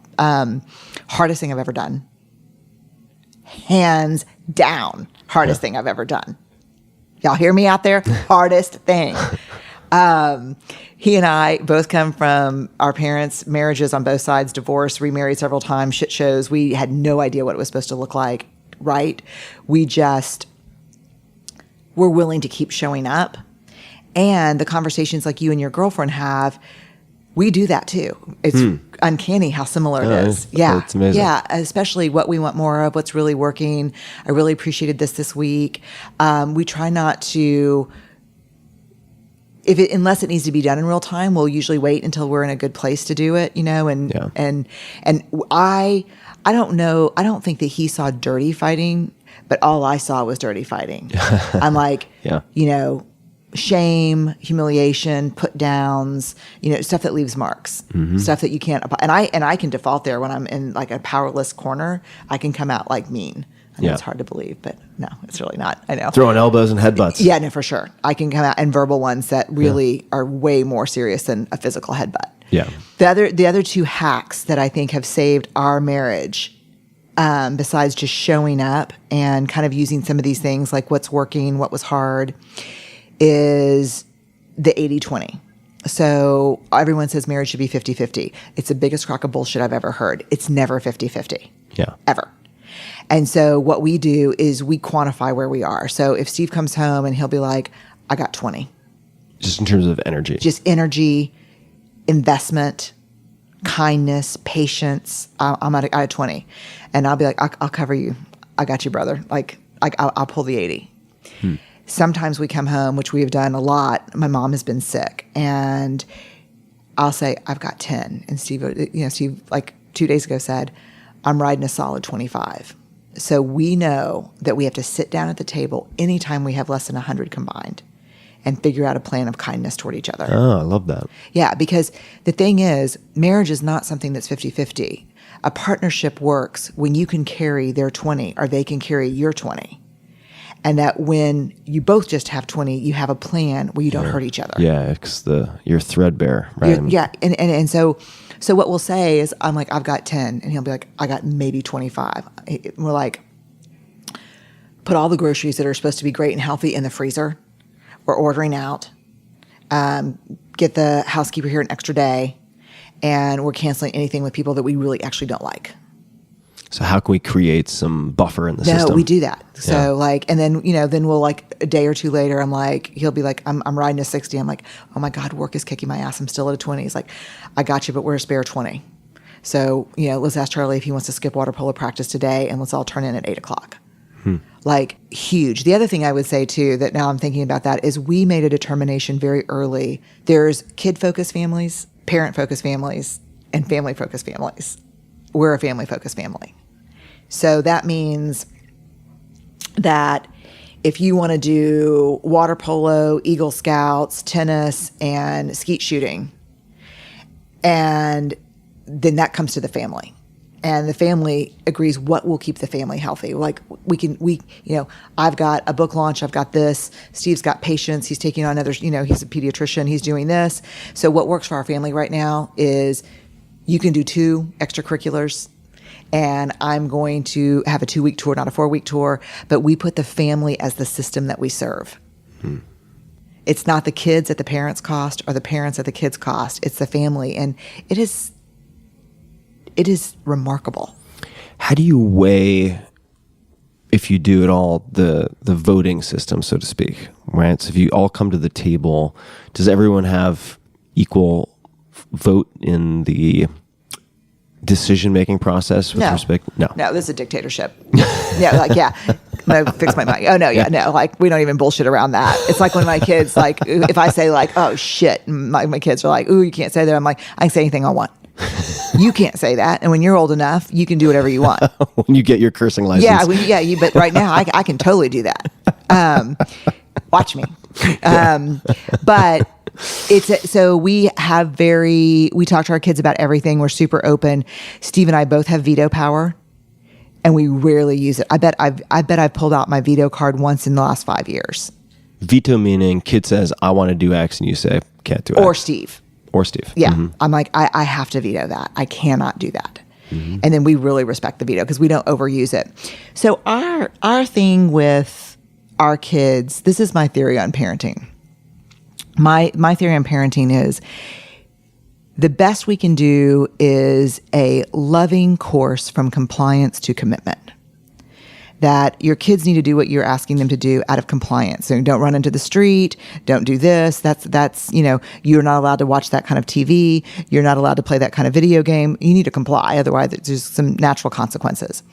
Hardest thing I've ever done. Hands down, hardest thing I've ever done. Y'all hear me out there? Hardest thing. He and I both come from our parents' marriages on both sides, divorced, remarried several times, shit shows. We had no idea what it was supposed to look like, right? We just were willing to keep showing up. And the conversations like you and your girlfriend have, We do that too. It's uncanny how similar it is. It's amazing. Yeah, especially what we want more of, what's really working. I really appreciated this week. We try not to, unless it needs to be done in real time, we'll usually wait until we're in a good place to do it, and I don't know, I don't think that he saw dirty fighting, but all I saw was dirty fighting. I'm like, shame, humiliation, put downs, stuff that leaves marks, stuff that you can't, and I can default there when I'm in like a powerless corner. I can come out like mean. I know it's hard to believe, but no, it's really not. I know. Throwing elbows and headbutts. Yeah, no, for sure. I can come out and verbal ones that really are way more serious than a physical headbutt. Yeah. The other two hacks that I think have saved our marriage, besides just showing up and kind of using some of these things like what's working, what was hard, is the 80-20. So everyone says marriage should be 50-50. It's the biggest crock of bullshit I've ever heard. It's never 50-50. Yeah. Ever. And so what we do is we quantify where we are. So if Steve comes home and he'll be like, I got 20. Just in terms of energy. Just energy, investment, kindness, patience. I had 20. And I'll be like, I'll cover you. I got you, brother. I'll pull the 80. Sometimes we come home, which we have done a lot. My mom has been sick, and I'll say, I've got 10. And Steve, like 2 days ago said, I'm riding a solid 25. So we know that we have to sit down at the table anytime we have less than 100 combined and figure out a plan of kindness toward each other. Oh, I love that. Yeah, because the thing is, marriage is not something that's 50-50. A partnership works when you can carry their 20 or they can carry your 20. And that when you both just have 20, you have a plan where you don't hurt each other. Yeah, because you're threadbare, right? And so what we'll say is, I'm like, I've got 10. And he'll be like, I got maybe 25. We're like, put all the groceries that are supposed to be great and healthy in the freezer. We're ordering out. Get the housekeeper here an extra day. And we're canceling anything with people that we really actually don't like. So how can we create some buffer in the system? No, we do that. So and then, then we'll like a day or two later, he'll be like, I'm riding a 60. I'm like, oh my God, work is kicking my ass. I'm still at a 20. He's like, I got you, but we're a spare 20. So, let's ask Charlie if he wants to skip water polo practice today and let's all turn in at 8:00. Like huge. The other thing I would say too, that now I'm thinking about that, is we made a determination very early. There's kid-focused families, parent-focused families, and family-focused families. We're a family-focused family. So that means that if you want to do water polo, Eagle Scouts, tennis, and skeet shooting, and then that comes to the family. And the family agrees what will keep the family healthy. Like I've got a book launch, I've got this, Steve's got patients, he's taking on others, he's a pediatrician, he's doing this. So what works for our family right now is you can do 2 extracurriculars, and I'm going to have a 2-week tour, not a 4-week tour, but we put the family as the system that we serve. It's not the kids at the parents' cost or the parents at the kids' cost. It's the family. And it is remarkable. How do you weigh, if you do it all, the voting system, so to speak, right? So if you all come to the table, does everyone have equal vote in the decision-making process with respect? No, this is a dictatorship. No, fix my mic. Oh no, no, like we don't even bullshit around that. It's like when my kids, like if I say like, oh shit, my kids are like, ooh, you can't say that. I'm like, I can say anything I want. You can't say that. And when you're old enough, you can do whatever you want. When you get your cursing license. But right now I can totally do that. Watch me. But so we talk to our kids about everything. We're super open. Steve and I both have veto power, and we rarely use it. I bet I've pulled out my veto card once in the last 5 years. Veto meaning kid says, I want to do X, and you say, can't do X. Or Steve. Yeah. Mm-hmm. I'm like, I have to veto that. I cannot do that. Mm-hmm. And then we really respect the veto because we don't overuse it. So our thing with our kids, this is my theory on parenting. My theory on parenting is the best we can do is a loving course from compliance to commitment. that your kids need to do what you're asking them to do out of compliance. So don't run into the street. Don't do this. That's you're not allowed to watch that kind of TV. You're not allowed to play that kind of video game. You need to comply. Otherwise, there's some natural consequences.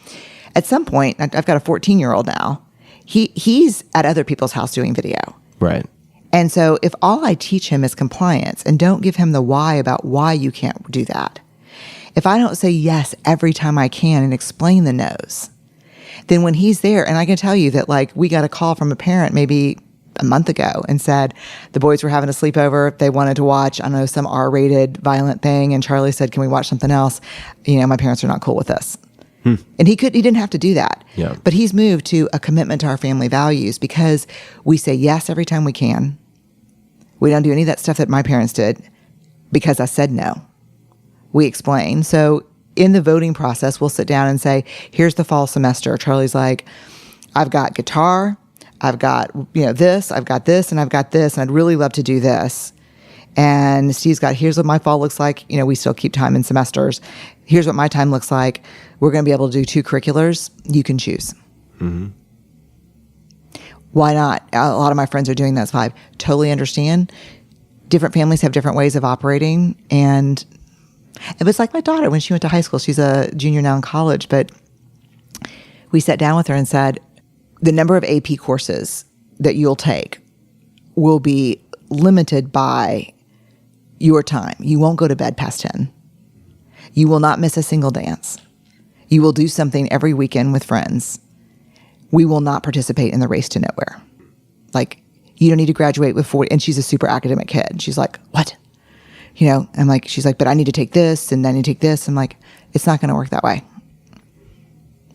At some point, I've got a 14-year-old now. He's at other people's house doing video. Right. And so if all I teach him is compliance and don't give him the why about why you can't do that, if I don't say yes every time I can and explain the no's, then when he's there, and I can tell you that like we got a call from a parent maybe a month ago and said the boys were having a sleepover. They wanted to watch, I don't know, some R-rated violent thing. And Charlie said, can we watch something else? My parents are not cool with this. And he didn't have to do that. Yeah. But he's moved to a commitment to our family values because we say yes every time we can. We don't do any of that stuff that my parents did because I said no. We explain. So in the voting process, we'll sit down and say, here's the fall semester. Charlie's like, I've got guitar, I've got, this, I've got this, and I've got this, and I'd really love to do this. And Steve's got, here's what my fall looks like. We still keep time in semesters. Here's what my time looks like. We're going to be able to do 2 curriculars. You can choose. Mm-hmm. Why not? A lot of my friends are doing that. 5. Totally understand. Different families have different ways of operating. And it was like my daughter when she went to high school. She's a junior now in college. But we sat down with her and said, the number of AP courses that you'll take will be limited by your time. You won't go to bed past 10. You will not miss a single dance. You will do something every weekend with friends. We will not participate in the race to nowhere. Like, you don't need to graduate with 40. And she's a super academic kid. She's like, what? I'm like, she's like, but I need to take this and I need to take this. I'm like, it's not going to work that way.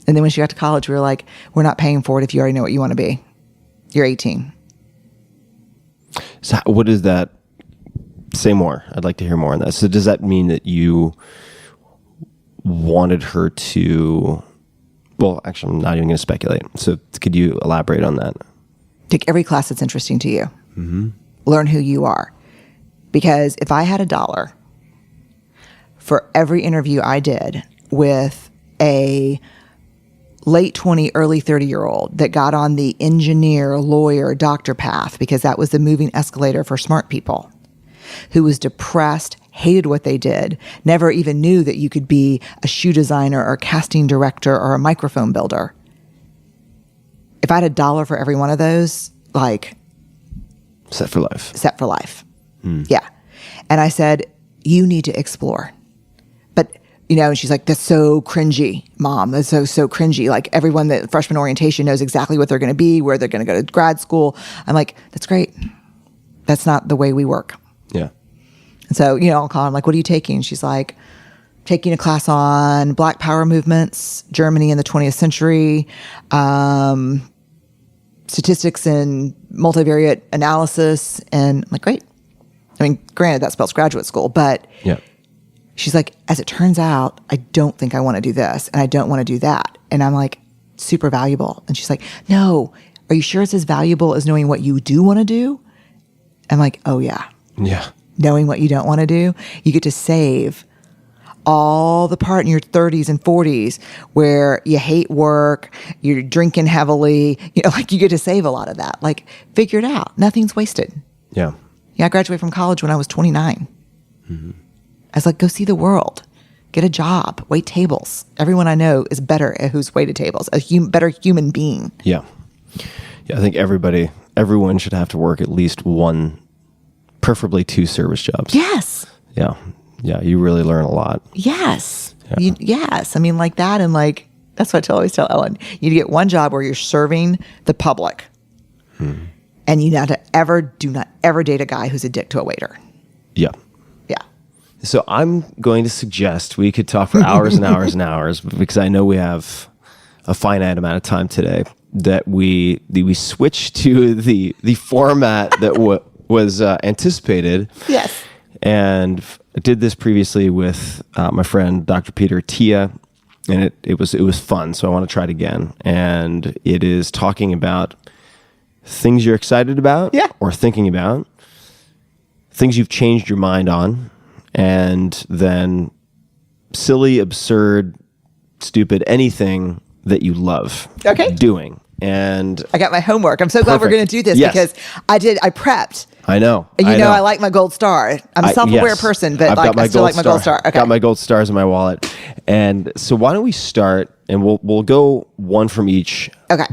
And then when she got to college, we were like, we're not paying for it if you already know what you want to be. You're 18. So what does that say more? I'd like to hear more on that. So does that mean that you wanted her to, well, actually, I'm not even going to speculate. So could you elaborate on that? Take every class that's interesting to you. Mm-hmm. Learn who you are. Because if I had $1 for every interview I did with a late 20, early 30-year-old that got on the engineer, lawyer, doctor path, because that was the moving escalator for smart people, who was depressed, hated what they did, never even knew that you could be a shoe designer or a casting director or a microphone builder. If I had $1 for every one of those, like... Set for life. Set for life. Yeah. And I said, you need to explore. But, and she's like, that's so cringy, Mom. That's so cringy. Like everyone that freshman orientation knows exactly what they're going to be, where they're going to go to grad school. I'm like, that's great. That's not the way we work. Yeah. And so, I'll call her. I'm like, what are you taking? She's like, taking a class on Black Power movements, Germany in the 20th century, statistics and multivariate analysis. And I'm like, great. I mean, granted, that spells graduate school, but yeah. She's like, as it turns out, I don't think I want to do this and I don't want to do that. And I'm like, super valuable. And she's like, no, are you sure it's as valuable as knowing what you do want to do? I'm like, oh yeah. Yeah. Knowing what you don't want to do, you get to save all the part in your 30s and 40s where you hate work, you're drinking heavily, like you get to save a lot of that. Like, figure it out. Nothing's wasted. Yeah. Yeah, I graduated from college when I was 29. Mm-hmm. I was like, go see the world. Get a job. Wait tables. Everyone I know is better at who's waited tables. Better human being. Yeah. Yeah, I think everyone should have to work at least 1, preferably 2 service jobs. Yes. Yeah. Yeah, you really learn a lot. Yes. Yeah. Yes. I mean, like that, and like, that's what I always tell Ellen. You get one job where you're serving the public. And you do not ever date a guy who's a dick to a waiter. Yeah. Yeah. So I'm going to suggest we could talk for hours and hours and hours, because I know we have a finite amount of time today, that we switch to the format that was anticipated. Yes. And I did this previously with my friend Dr. Peter Tia, and it was fun. So I want to try it again. And it is talking about things you're excited about, or thinking about, things you've changed your mind on, and then silly, absurd, stupid, anything that you love Okay. doing. And I got my homework. I'm so glad we're Perfect. going to do this Yes. because I prepped. I know. And you know, know. I like my gold star. I'm a self-aware Yes. person, but I've like got my I still like my gold star. Okay. Got my gold stars in my wallet. And so why don't we start and we'll go one from each Okay.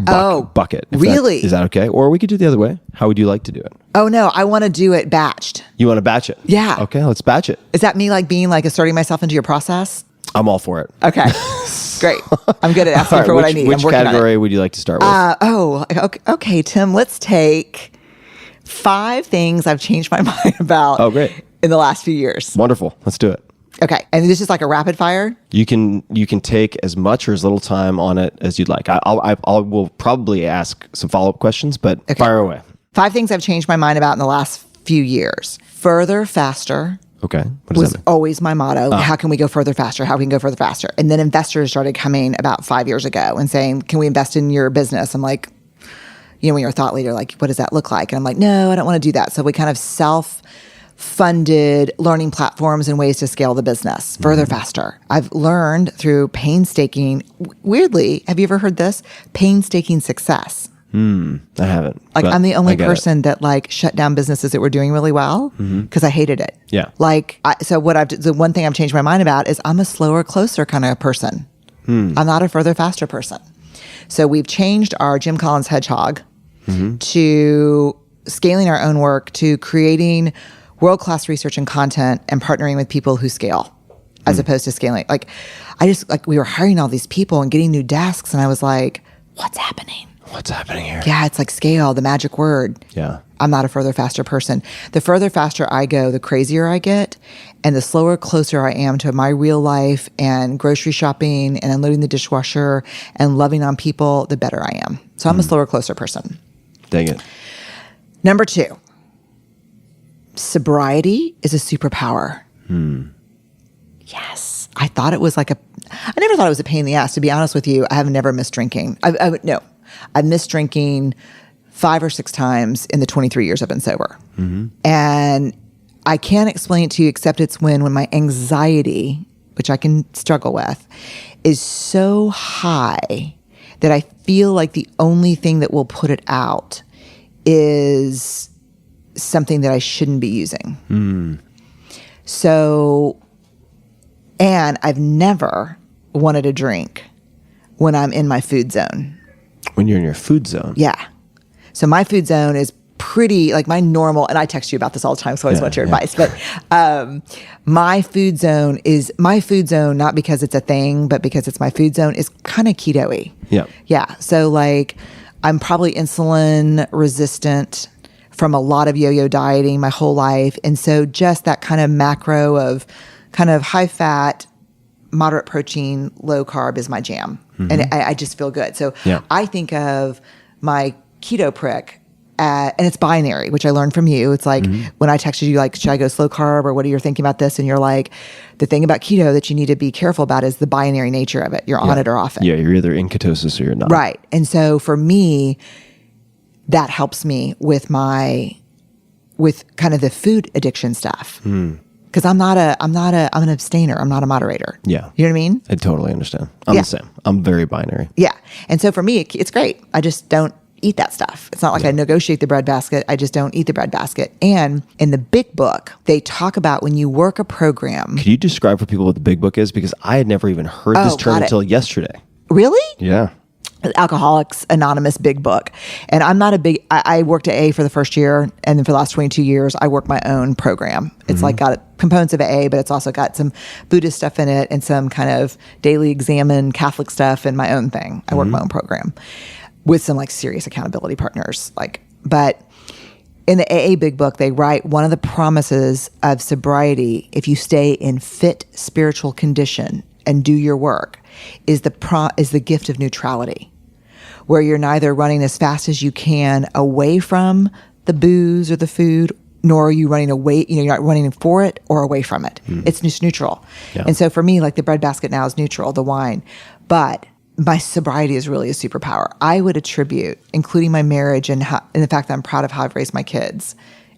bucket. if Really? Is that okay? Or we could do it the other way. How would you like to do it? Oh no, I want to do it batched. You want to batch it? Yeah. Okay, let's batch it. Is that me like being like asserting myself into your process? I'm all for it. Okay. Great. I'm good at asking All right, for what which, I need. Which I'm working category would you like to start with? on it. Okay, Tim, let's take 5 things I've changed my mind about in the last few years. Wonderful. Let's do it. Okay. And this is like a rapid fire? You can take as much or as little time on it as you'd like. I will probably ask some follow-up questions, but fire away. 5 things I've changed my mind about in the last few years. Further, faster. Okay. What does Was that mean? always my motto. How can we go further faster? How can we go further faster? And then investors started coming about 5 years ago and saying, can we invest in your business? I'm like, you know, when you're a thought leader, like, what does that look like? And I'm like, no, I don't want to do that. So we kind of self-funded learning platforms and ways to scale the business further faster. I've learned through painstaking, weirdly, have you ever heard this? Painstaking success. I haven't. Like but I'm the I only get person that like shut down businesses that were doing really well because I hated it. Yeah. Like the one thing I've changed my mind about is I'm a slower, closer kind of person. I'm not a further, faster person. So we've changed our Jim Collins hedgehog to scaling our own work, to creating world-class research and content and partnering with people who scale as opposed to scaling. Like we were hiring all these people and getting new desks and I was like, what's happening? What's happening here? Yeah, it's like scale, the magic word. Yeah. I'm not a further, faster person. The further, faster I go, the crazier I get. And the slower, closer I am to my real life and grocery shopping and unloading the dishwasher and loving on people, the better I am. So I'm a slower, closer person. Dang it. Number 2, sobriety is a superpower. Yes. I thought it was I never thought it was a pain in the ass. To be honest with you, I have never missed drinking. No. I've missed drinking 5 or 6 times in the 23 years I've been sober. And I can't explain it to you except it's when my anxiety, which I can struggle with, is so high that I feel like the only thing that will put it out is something that I shouldn't be using. So, and I've never wanted a drink when I'm in my food zone. When you're in your food zone. Yeah. So my food zone is pretty like my normal, and I text you about this all the time, so I always want your advice. But my food zone, not because it's a thing, but because it's my food zone, is kind of keto-y. Yeah. Yeah. So like I'm probably insulin resistant from a lot of yo-yo dieting my whole life. And so just that kind of macro of kind of high fat, moderate protein, low carb is my jam. And I just feel good. So I think of my keto prick, and it's binary, which I learned from you. It's like when I texted you, like, should I go slow carb or what are you thinking about this? And you're like, the thing about keto that you need to be careful about is the binary nature of it. You're on it or off it. Yeah, you're either in ketosis or you're not. Right. And so for me, that helps me with kind of the food addiction stuff. Because I'm an abstainer. I'm not a moderator. Yeah. You know what I mean? I totally understand. I'm the same. I'm very binary. Yeah. And so for me, it's great. I just don't eat that stuff. It's not like I negotiate the bread basket. I just don't eat the bread basket. And in the big book, they talk about when you work a program. Could you describe for people what the big book is? Because I had never even heard this term until yesterday. Really? Yeah. Alcoholics Anonymous big book. And I'm not I worked at AA for the first year. And then for the last 22 years, I work my own program. It's like got components of AA, but it's also got some Buddhist stuff in it and some kind of daily examine Catholic stuff and my own thing. I work my own program with some like serious accountability partners. But in the AA big book, they write one of the promises of sobriety, if you stay in fit spiritual condition and do your work, is the gift of neutrality, where you're neither running as fast as you can away from the booze or the food, nor are you running away, you're not running for it or away from it. It's just neutral. Yeah. And so for me, like the bread basket now is neutral, the wine, but my sobriety is really a superpower. I would attribute, including my marriage and the fact that I'm proud of how I've raised my kids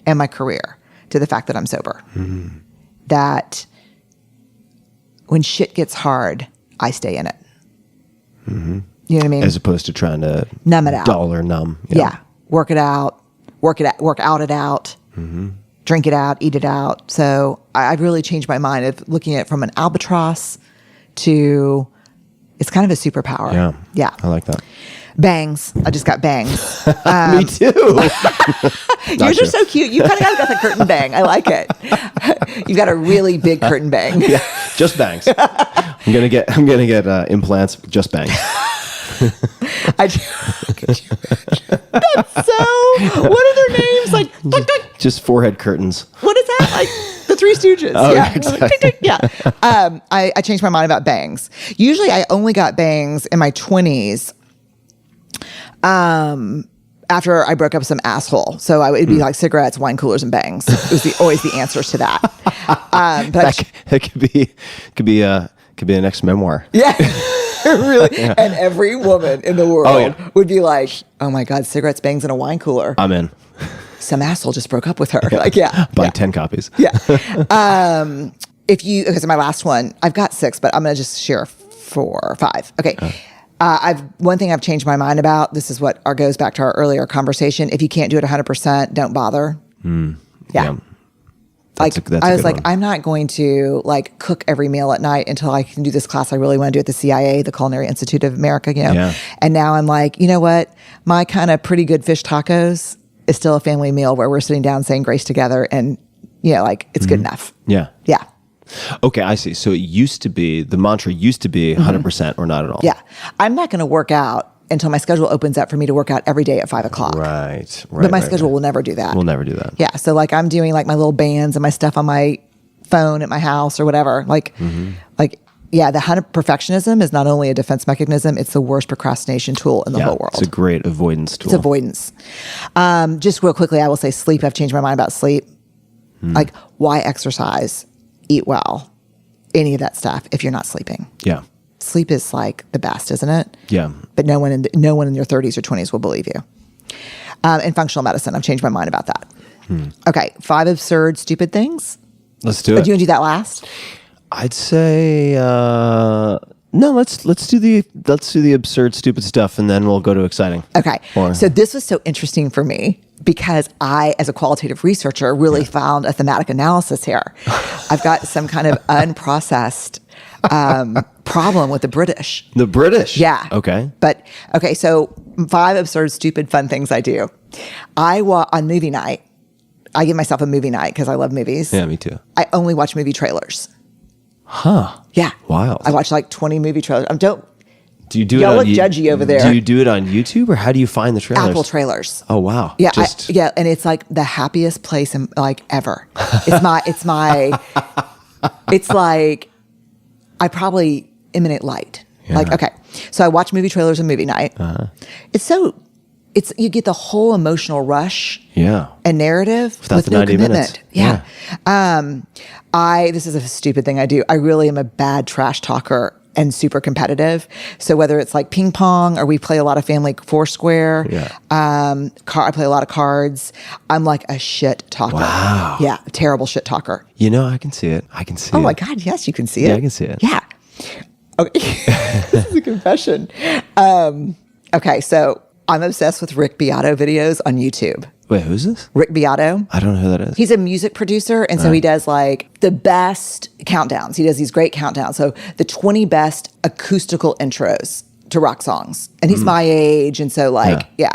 and my career, to the fact that I'm sober. That when shit gets hard, I stay in it. You know what I mean? As opposed to trying to Numb it out. dull or numb. Yeah. Work it out. Work out it out. Drink it out. Eat it out. So I've really changed my mind of looking at it from an albatross to it's kind of a superpower. Yeah. Yeah. I like that. Bangs. I just got bangs. Me too. Yours are so cute. You kind of got the curtain bang. I like it. You've got a really big curtain bang. Yeah. Just bangs. I'm gonna get implants. Just bangs. That's so. What are their names? Like, Just forehead curtains. what is that? Like the Three Stooges. Oh, yeah, exactly. yeah. I changed my mind about bangs. Usually, I only got bangs in my 20s. After I broke up with some asshole, so it'd be like cigarettes, wine coolers, and bangs. It was always the answers to that. But That could be a next memoir. yeah. Really, and every woman in the world yeah. would be like, "Oh my God, cigarettes, bangs, and a wine cooler." I'm in. Some asshole just broke up with her. Like, yeah, Buy 10 copies. yeah. Okay, so my last one, I've got 6, but I'm gonna just share 4 or 5. Okay. One thing I've changed my mind about. This is what goes back to our earlier conversation. If you can't do it 100%, don't bother. Yeah. Like That's a I was good like, one. I'm not going to like cook every meal at night until I can do this class I really want to do at the CIA, the Culinary Institute of America, you know. Yeah. And now I'm like, you know what? My kind of pretty good fish tacos is still a family meal where we're sitting down saying grace together, and you know, like it's good enough. Yeah. Yeah. Okay, I see. So the mantra used to be 100% or not at all. Yeah. I'm not going to work out until my schedule opens up for me to work out every day at 5 o'clock. Right. But my schedule will never do that. We'll never do that. Yeah. So like I'm doing like my little bands and my stuff on my phone at my house or whatever. Like, yeah, the 100 perfectionism is not only a defense mechanism, it's the worst procrastination tool in the whole world. It's a great avoidance tool. It's avoidance. Just real quickly, I will say sleep. I've changed my mind about sleep. Like why exercise, eat well, any of that stuff if you're not sleeping. Yeah. Sleep is like the best, isn't it? Yeah. But no one in your 30s or 20s will believe you. In functional medicine, I've changed my mind about that. Okay, 5 absurd, stupid things. Let's do Do it. you want to do that last? I'd say no. Let's do the absurd, stupid stuff, and then we'll go to exciting. Okay. So this was so interesting for me because I, as a qualitative researcher, really found a thematic analysis here. I've got some kind of unprocessed problem with the British. The British. Yeah. Okay. But okay, so 5 absurd, stupid, fun things I do. On movie night. I give myself a movie night because I love movies. Yeah, me too. I only watch movie trailers. Huh. Yeah. Wild. I watch like 20 movie trailers. Do you do Y'all it? look judgy over there. Do you do it on YouTube, or how do you find the trailers? Apple trailers. Oh wow. Yeah, and it's like the happiest place in like ever. It's like I probably emanate light. Yeah. Like okay, so I watch movie trailers and movie night. It's you get the whole emotional rush. Yeah. And narrative Without with the no 90 commitment. minutes. Yeah. This is a stupid thing I do. I really am a bad trash talker and super competitive. So whether it's like ping pong or we play a lot of family Foursquare, I play a lot of cards. I'm like a shit talker. Wow. Yeah, a terrible shit talker. You know, I can see it. Oh my God, yes, you can see it. Yeah, I can see it. Yeah. Okay. This is a confession. Okay, so I'm obsessed with Rick Beato videos on YouTube. Wait, who's this? Rick Beato. I don't know who that is. He's a music producer, and so he does like the best countdowns. He does these great countdowns. So the 20 best acoustical intros to rock songs. And he's my age, and so like, yeah.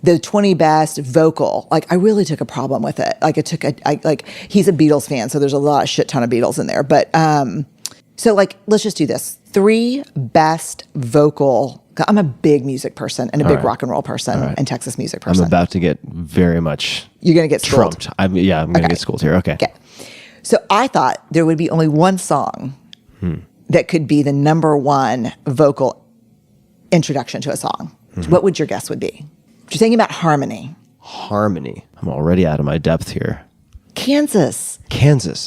The 20 best vocal. Like I really took a problem with it. Like he's a Beatles fan, so there's a shit ton of Beatles in there. But so like let's just do this. 3 best vocal. I'm a big music person and a big rock and roll person and Texas music person. I'm about to get very much You're going to get schooled. trumped. I'm going to get schooled here. Okay. Okay. So I thought there would be only one song that could be the number 1 vocal introduction to a song. What would your guess would be? You're thinking about harmony. Harmony. I'm already out of my depth here. Kansas.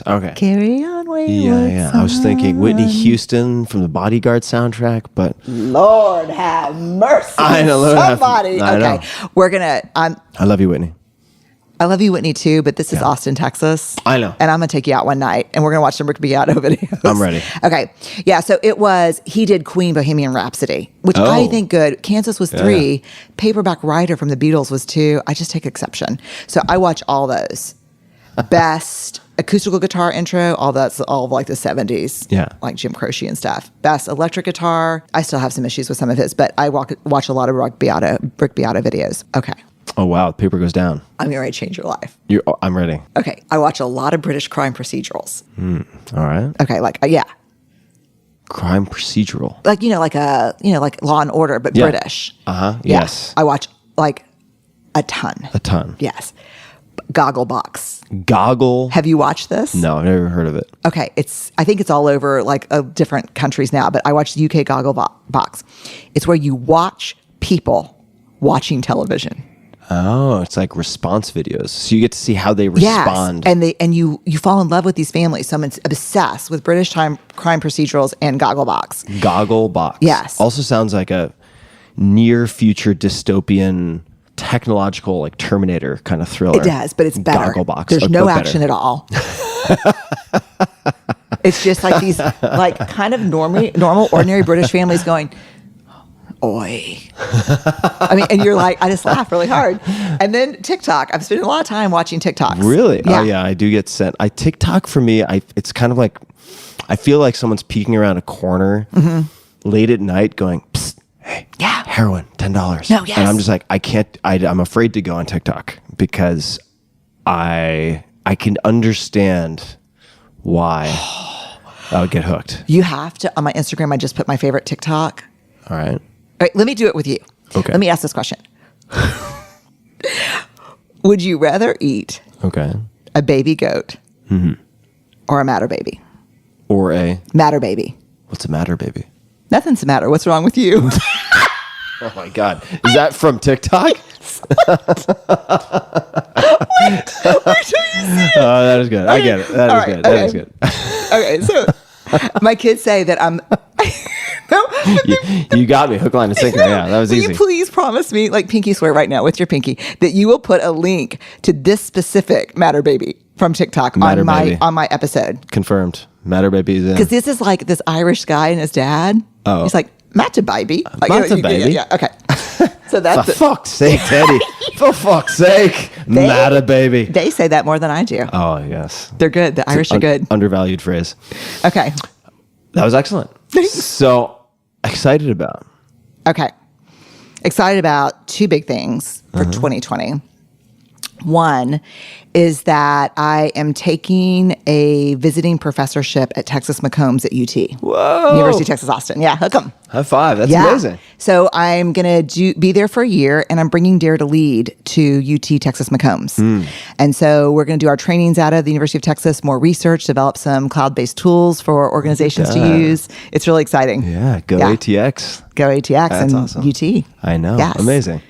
Okay. Carry on wayward Yeah. I was thinking Whitney Houston from the Bodyguard soundtrack, but Lord have mercy. I know, Lord have- Somebody. I know. Okay. We're going to, I love you, Whitney. I love you, Whitney, too, but this is Austin, Texas. I know. And I'm going to take you out one night, and we're going to watch some Rick Beato videos. I'm ready. Okay. Yeah, so he did Queen Bohemian Rhapsody, which I think good. Kansas was 3. Paperback Writer from the Beatles was 2. I just take exception. So I watch all those. Best acoustical guitar intro, all that's all of like the 70s. Yeah. Like Jim Croce and stuff. Best electric guitar. I still have some issues with some of his, but I watch a lot of Rick Beato videos. Okay. Oh, wow. The paper goes down. I'm going to change your life. I'm ready. Okay. I watch a lot of British crime procedurals. All right. Okay. Like, yeah. Crime procedural. Like, like Law and Order, but British. Uh-huh. Yeah. Yes. I watch like a ton. A ton. Yes. Gogglebox. Goggle. Have you watched this? No, I've never heard of it. Okay. I think it's all over like different countries now, but I watch the UK Gogglebox. It's where you watch people watching television. Oh, it's like response videos. So you get to see how they respond. Yes. And you fall in love with these families. So I'm obsessed with British crime procedurals and Gogglebox. Gogglebox. Yes. Also sounds like a near future dystopian technological like Terminator kind of thriller. It does, but it's better. Gogglebox. There's no action at all. It's just like these like kind of normal ordinary British families going, oi. I mean, and you're like, I just laugh really hard. And then TikTok. I'm spending a lot of time watching TikToks. Really? Yeah. Oh yeah, I do get sent. TikTok for me, it's kind of like, I feel like someone's peeking around a corner late at night going, psst, hey, heroin, $10. No, yes. And I'm just like, I'm afraid to go on TikTok because I can understand why I would get hooked. You have to, on my Instagram, I just put my favorite TikTok. All right. All right, let me do it with you. Okay. Let me ask this question. Would you rather eat a baby goat or a matter baby? Or a matter baby. What's the matter, baby? Nothing's the matter. What's wrong with you? Oh my God. Is that from TikTok? Wait till you see it. Oh, that is good. I get it. That is good. That is good. Okay, so my kids say that I'm... You got me, hook, line, and sinker. Yeah, that was will easy. You please promise me, like pinky swear right now with your pinky, that you will put a link to this specific Matter Baby from TikTok Matter Baby. on my episode. Confirmed. Matter Baby is in. Because this is like this Irish guy and his dad. Oh. He's like, Matter Baby. Like, Matter Baby. Yeah, okay. So that's For fuck's sake, Teddy. For fuck's sake. Matter Baby. They say that more than I do. Oh, yes. They're good. The Irish are good. Undervalued phrase. Okay. That was excellent. So excited about. Okay. Excited about 2 big things for 2020. One is that I am taking a visiting professorship at Texas McCombs at UT. Whoa. University of Texas, Austin. Yeah, hook 'em. High five. That's amazing. So I'm going to be there for a year, and I'm bringing Dare to Lead to UT Texas McCombs. And so we're going to do our trainings out of the University of Texas, more research, develop some cloud-based tools for organizations to use. It's really exciting. Yeah. Go ATX. Go ATX That's and awesome. UT. I know. Yes. Amazing.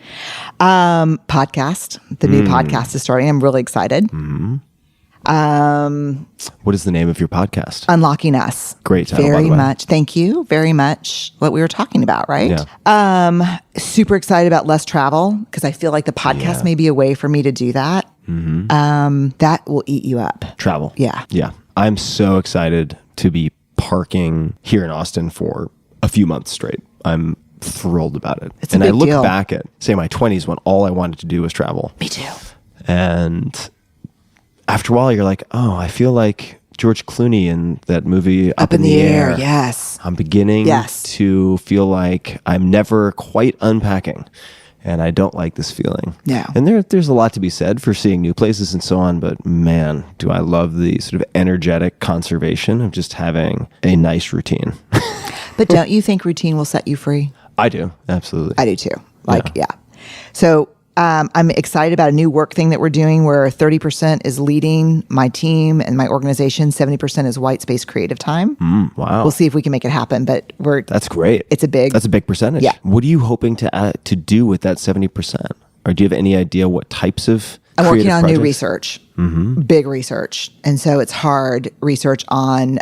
Podcast. The new podcast is starting. I'm really excited. What is the name of your podcast? Unlocking Us. Great title, by Very the way. much. Thank you very much. What we were talking about, right? Yeah. Super excited about less travel because I feel like the podcast may be a way for me to do that. That will eat you up. Travel. Yeah. Yeah. I'm so excited to be parking here in Austin for a few months straight. I'm thrilled about it. It's a and big I look deal. back at, say, my 20s when all I wanted to do was travel. Me too. And after a while, you're like, oh, I feel like George Clooney in that movie Up in the Air. Yes. I'm beginning to feel like I'm never quite unpacking. And I don't like this feeling. Yeah. And there's a lot to be said for seeing new places and so on. But man, do I love the sort of energetic conservation of just having a nice routine. But don't you think routine will set you free? I do. Absolutely. I do too. Yeah. So I'm excited about a new work thing that we're doing where 30% is leading my team and my organization. 70% is white space creative time. Wow. We'll see if we can make it happen, but That's great. It's a big percentage. Yeah. What are you hoping to do with that 70%? Or do you have any idea what types of I'm working creative on projects? new research, big research. And so it's hard research on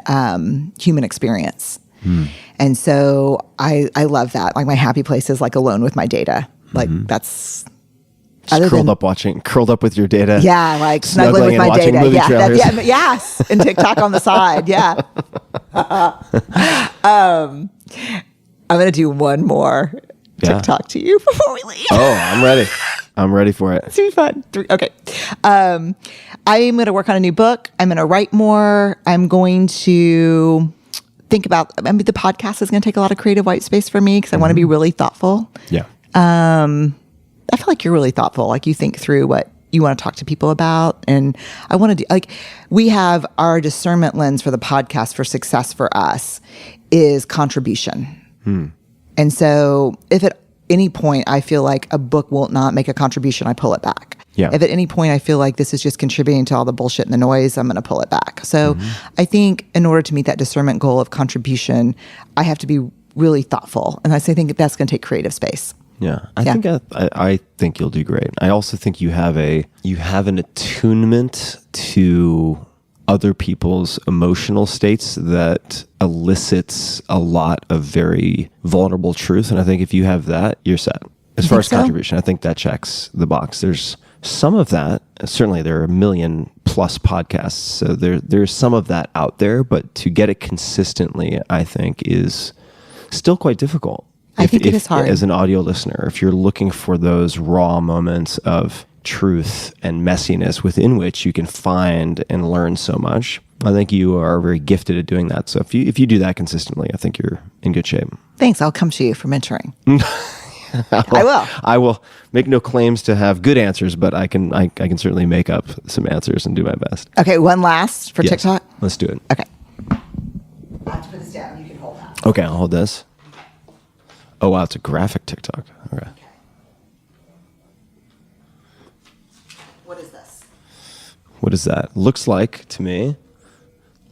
human experience. And so I love that. Like my happy place is like alone with my data. Like that's Other curled than- up with your data. Yeah, like snuggling with and my watching data. movie Yeah, trailers. yes, and TikTok on the side. Yeah. I'm gonna do one more Yeah. TikTok to you before we leave. Oh, I'm ready. I'm ready for it. It's gonna be fun. Okay. I'm going to work on a new book. I'm going to write more. I'm going to think about, the podcast is going to take a lot of creative white space for me because I want to be really thoughtful. Yeah. I feel like you're really thoughtful. Like you think through what you want to talk to people about. And I want to do, like, we have our discernment lens for the podcast for success for us is contribution. And so if at any point I feel like a book will not make a contribution, I pull it back. Yeah. If at any point I feel like this is just contributing to all the bullshit and the noise, I'm going to pull it back. So I think in order to meet that discernment goal of contribution, I have to be really thoughtful. And I think that's going to take creative space. Yeah, I think you'll do great. I also think you have an attunement to other people's emotional states that elicits a lot of very vulnerable truth. And I think if you have that, you're set. As far as contribution, I think that checks the box. There's some of that. Certainly, there are 1 million plus podcasts, so there's some of that out there. But to get it consistently, I think, is still quite difficult. I think it is hard. As an audio listener, if you're looking for those raw moments of truth and messiness within which you can find and learn so much, I think you are very gifted at doing that. So if you do that consistently, I think you're in good shape. Thanks. I'll come to you for mentoring. I will. I will make no claims to have good answers, but I can certainly make up some answers and do my best. Okay, one last for Yes, TikTok. let's do it. Okay. I have to put this down. You can hold that. Okay, I'll hold this. Oh, wow, it's a graphic TikTok. Okay. What is this? What is that? Looks like, to me,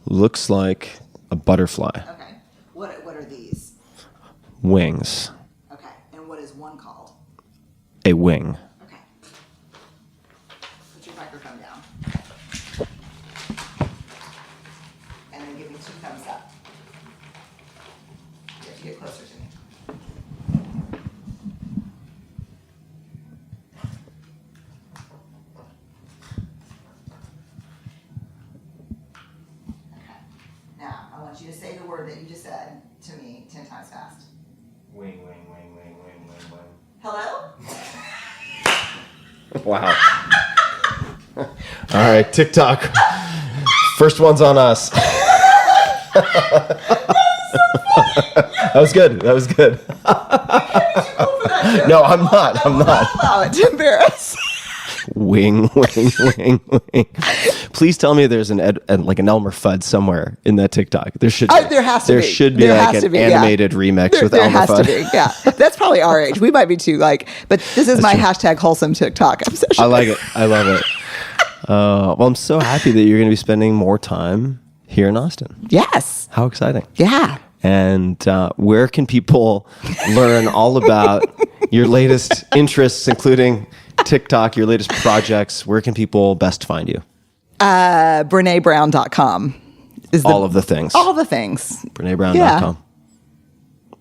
a butterfly. Okay. What are these? Wings. Okay. And what is one called? A wing. Okay. Put your microphone down. And then give me 2 thumbs up. You have to get closer to me. Now, I want you to say the word that you just said to me 10 times fast. Wing, wing, wing, wing, wing, wing, wing. Hello? Wow. All right, TikTok. First one's on us. That was good. No, I'm not. Allow it to embarrass. Wing, wing, wing, wing. Please tell me there's an Elmer Fudd somewhere in that TikTok. There should be. There has to There be. should be There like has an to be, animated remix with there Elmer has Fudd. to be, yeah. That's probably our age. We might be too but this is my hashtag wholesome TikTok. I'm so I like it. I love it. Well, I'm so happy that you're going to be spending more time here in Austin. Yes. How exciting. Yeah. And where can people learn all about your latest interests, including TikTok, your latest projects? Where can people best find you? BrenéBrown.com. All of the things. All the things. BrenéBrown.com. Yeah.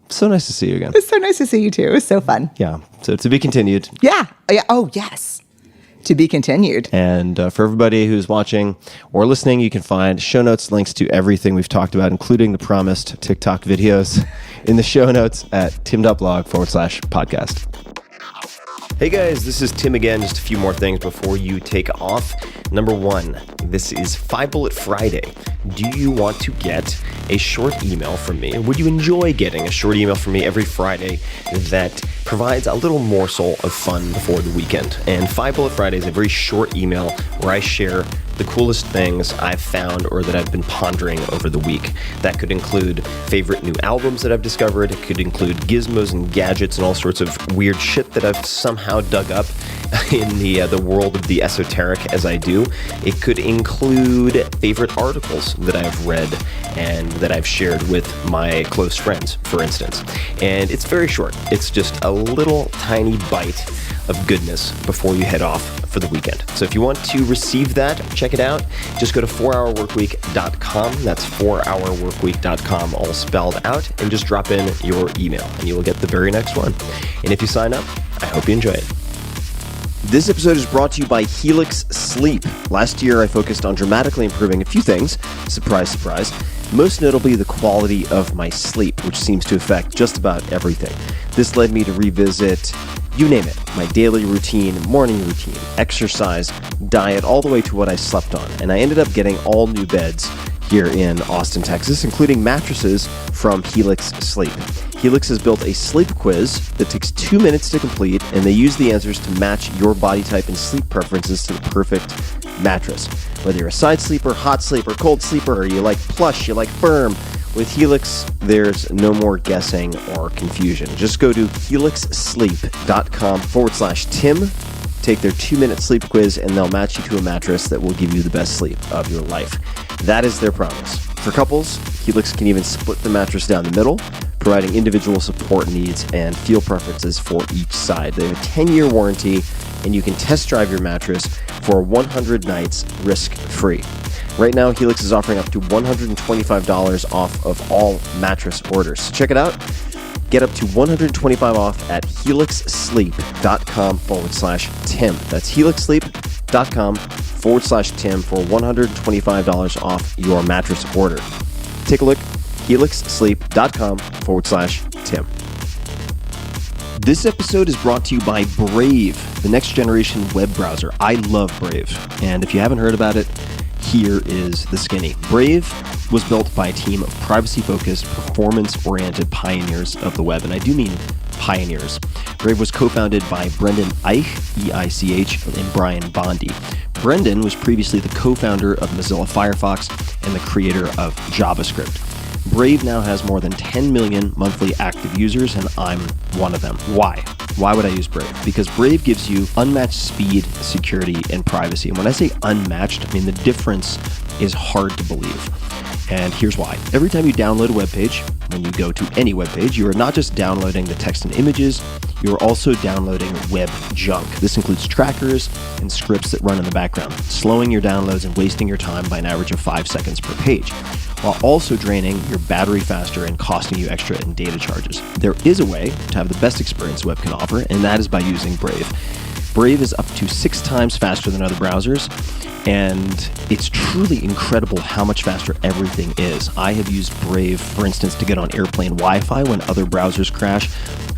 So nice to see you again. It's so nice to see you too. It was so fun. Yeah. So to be continued. Yeah. Oh, yes. To be continued. And for everybody who's watching or listening, you can find show notes, links to everything we've talked about, including the promised TikTok videos in the show notes at tim.blog/podcast. Hey guys, this is Tim again. Just a few more things before you take off. Number 1, this is 5 Bullet Friday. Do you want to get a short email from me? Would you enjoy getting a short email from me every Friday that provides a little morsel of fun before the weekend? And 5 Bullet Friday is a very short email where I share the coolest things I've found or that I've been pondering over the week. That could include favorite new albums that I've discovered. It could include gizmos and gadgets and all sorts of weird shit that I've somehow dug up in the world of the esoteric as I do. It could include favorite articles that I've read and that I've shared with my close friends, for instance. And it's very short. It's just a little tiny bite of goodness before you head off for the weekend. So if you want to receive that, check it out. Just go to 4hourworkweek.com. That's 4hourworkweek.com, all spelled out, and just drop in your email and you will get the very next one. And if you sign up, I hope you enjoy it. This episode is brought to you by Helix Sleep. Last year, I focused on dramatically improving a few things. Surprise, surprise. Most notably, the quality of my sleep, which seems to affect just about everything. This led me to revisit, you name it, my daily routine, morning routine, exercise, diet, all the way to what I slept on. And I ended up getting all new beds here in Austin, Texas, including mattresses from Helix Sleep. Helix has built a sleep quiz that takes 2 minutes to complete, and they use the answers to match your body type and sleep preferences to the perfect mattress. Whether you're a side sleeper, hot sleeper, cold sleeper, or you like plush, you like firm, with Helix, there's no more guessing or confusion. Just go to helixsleep.com/Tim, take their 2-minute sleep quiz, and they'll match you to a mattress that will give you the best sleep of your life. That is their promise. For couples, Helix can even split the mattress down the middle, providing individual support needs and feel preferences for each side. They have a 10-year warranty, and you can test drive your mattress for 100 nights risk-free. Right now, Helix is offering up to $125 off of all mattress orders. So check it out. Get up to $125 off at helixsleep.com/Tim. That's helixsleep.com/Tim for $125 off your mattress order. Take a look, helixsleep.com/Tim. This episode is brought to you by Brave, the next generation web browser. I love Brave, and if you haven't heard about it, here is the skinny. Brave was built by a team of privacy-focused, performance-oriented pioneers of the web, and I do mean pioneers. Brave was co-founded by Brendan Eich, E-I-C-H, and Brian Bondi. Brendan was previously the co-founder of Mozilla Firefox and the creator of JavaScript. Brave now has more than 10 million monthly active users, and I'm one of them. Why? Why would I use Brave? Because Brave gives you unmatched speed, security, and privacy. And when I say unmatched, I mean the difference is hard to believe. And here's why. Every time you download a web page, when you go to any web page, you are not just downloading the text and images, you are also downloading web junk. This includes trackers and scripts that run in the background, slowing your downloads and wasting your time by an average of 5 seconds per page, while also draining your battery faster and costing you extra in data charges. There is a way to have the best experience web can offer, and that is by using Brave. Brave is up to 6 times faster than other browsers, and it's truly incredible how much faster everything is. I have used Brave, for instance, to get on airplane Wi-Fi when other browsers crash.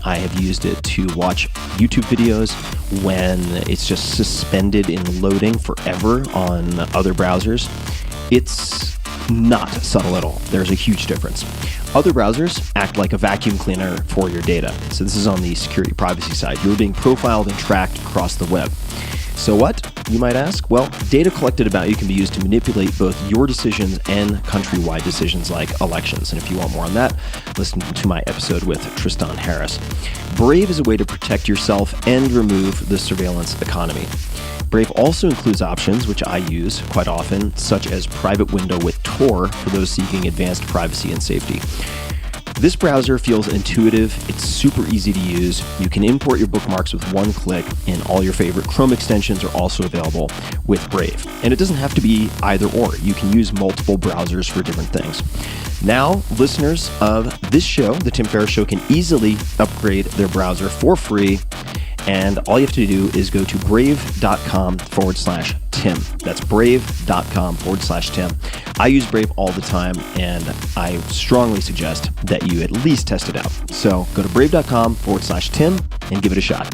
I have used it to watch YouTube videos when it's just suspended in loading forever on other browsers. It's not subtle at all. There's a huge difference. Other browsers act like a vacuum cleaner for your data. So this is on the security privacy side. You're being profiled and tracked across the web. So what, you might ask? Well, data collected about you can be used to manipulate both your decisions and countrywide decisions like elections. And if you want more on that, listen to my episode with Tristan Harris. Brave is a way to protect yourself and remove the surveillance economy. Brave also includes options, which I use quite often, such as Private Window with Tor for those seeking advanced privacy and safety. This browser feels intuitive, it's super easy to use, you can import your bookmarks with one click, and all your favorite Chrome extensions are also available with Brave. And it doesn't have to be either or, you can use multiple browsers for different things. Now, listeners of this show, The Tim Ferriss Show, can easily upgrade their browser for free, and all you have to do is go to brave.com/Tim. That's brave.com/Tim. I use Brave all the time, and I strongly suggest that you at least test it out. So go to brave.com/Tim and give it a shot.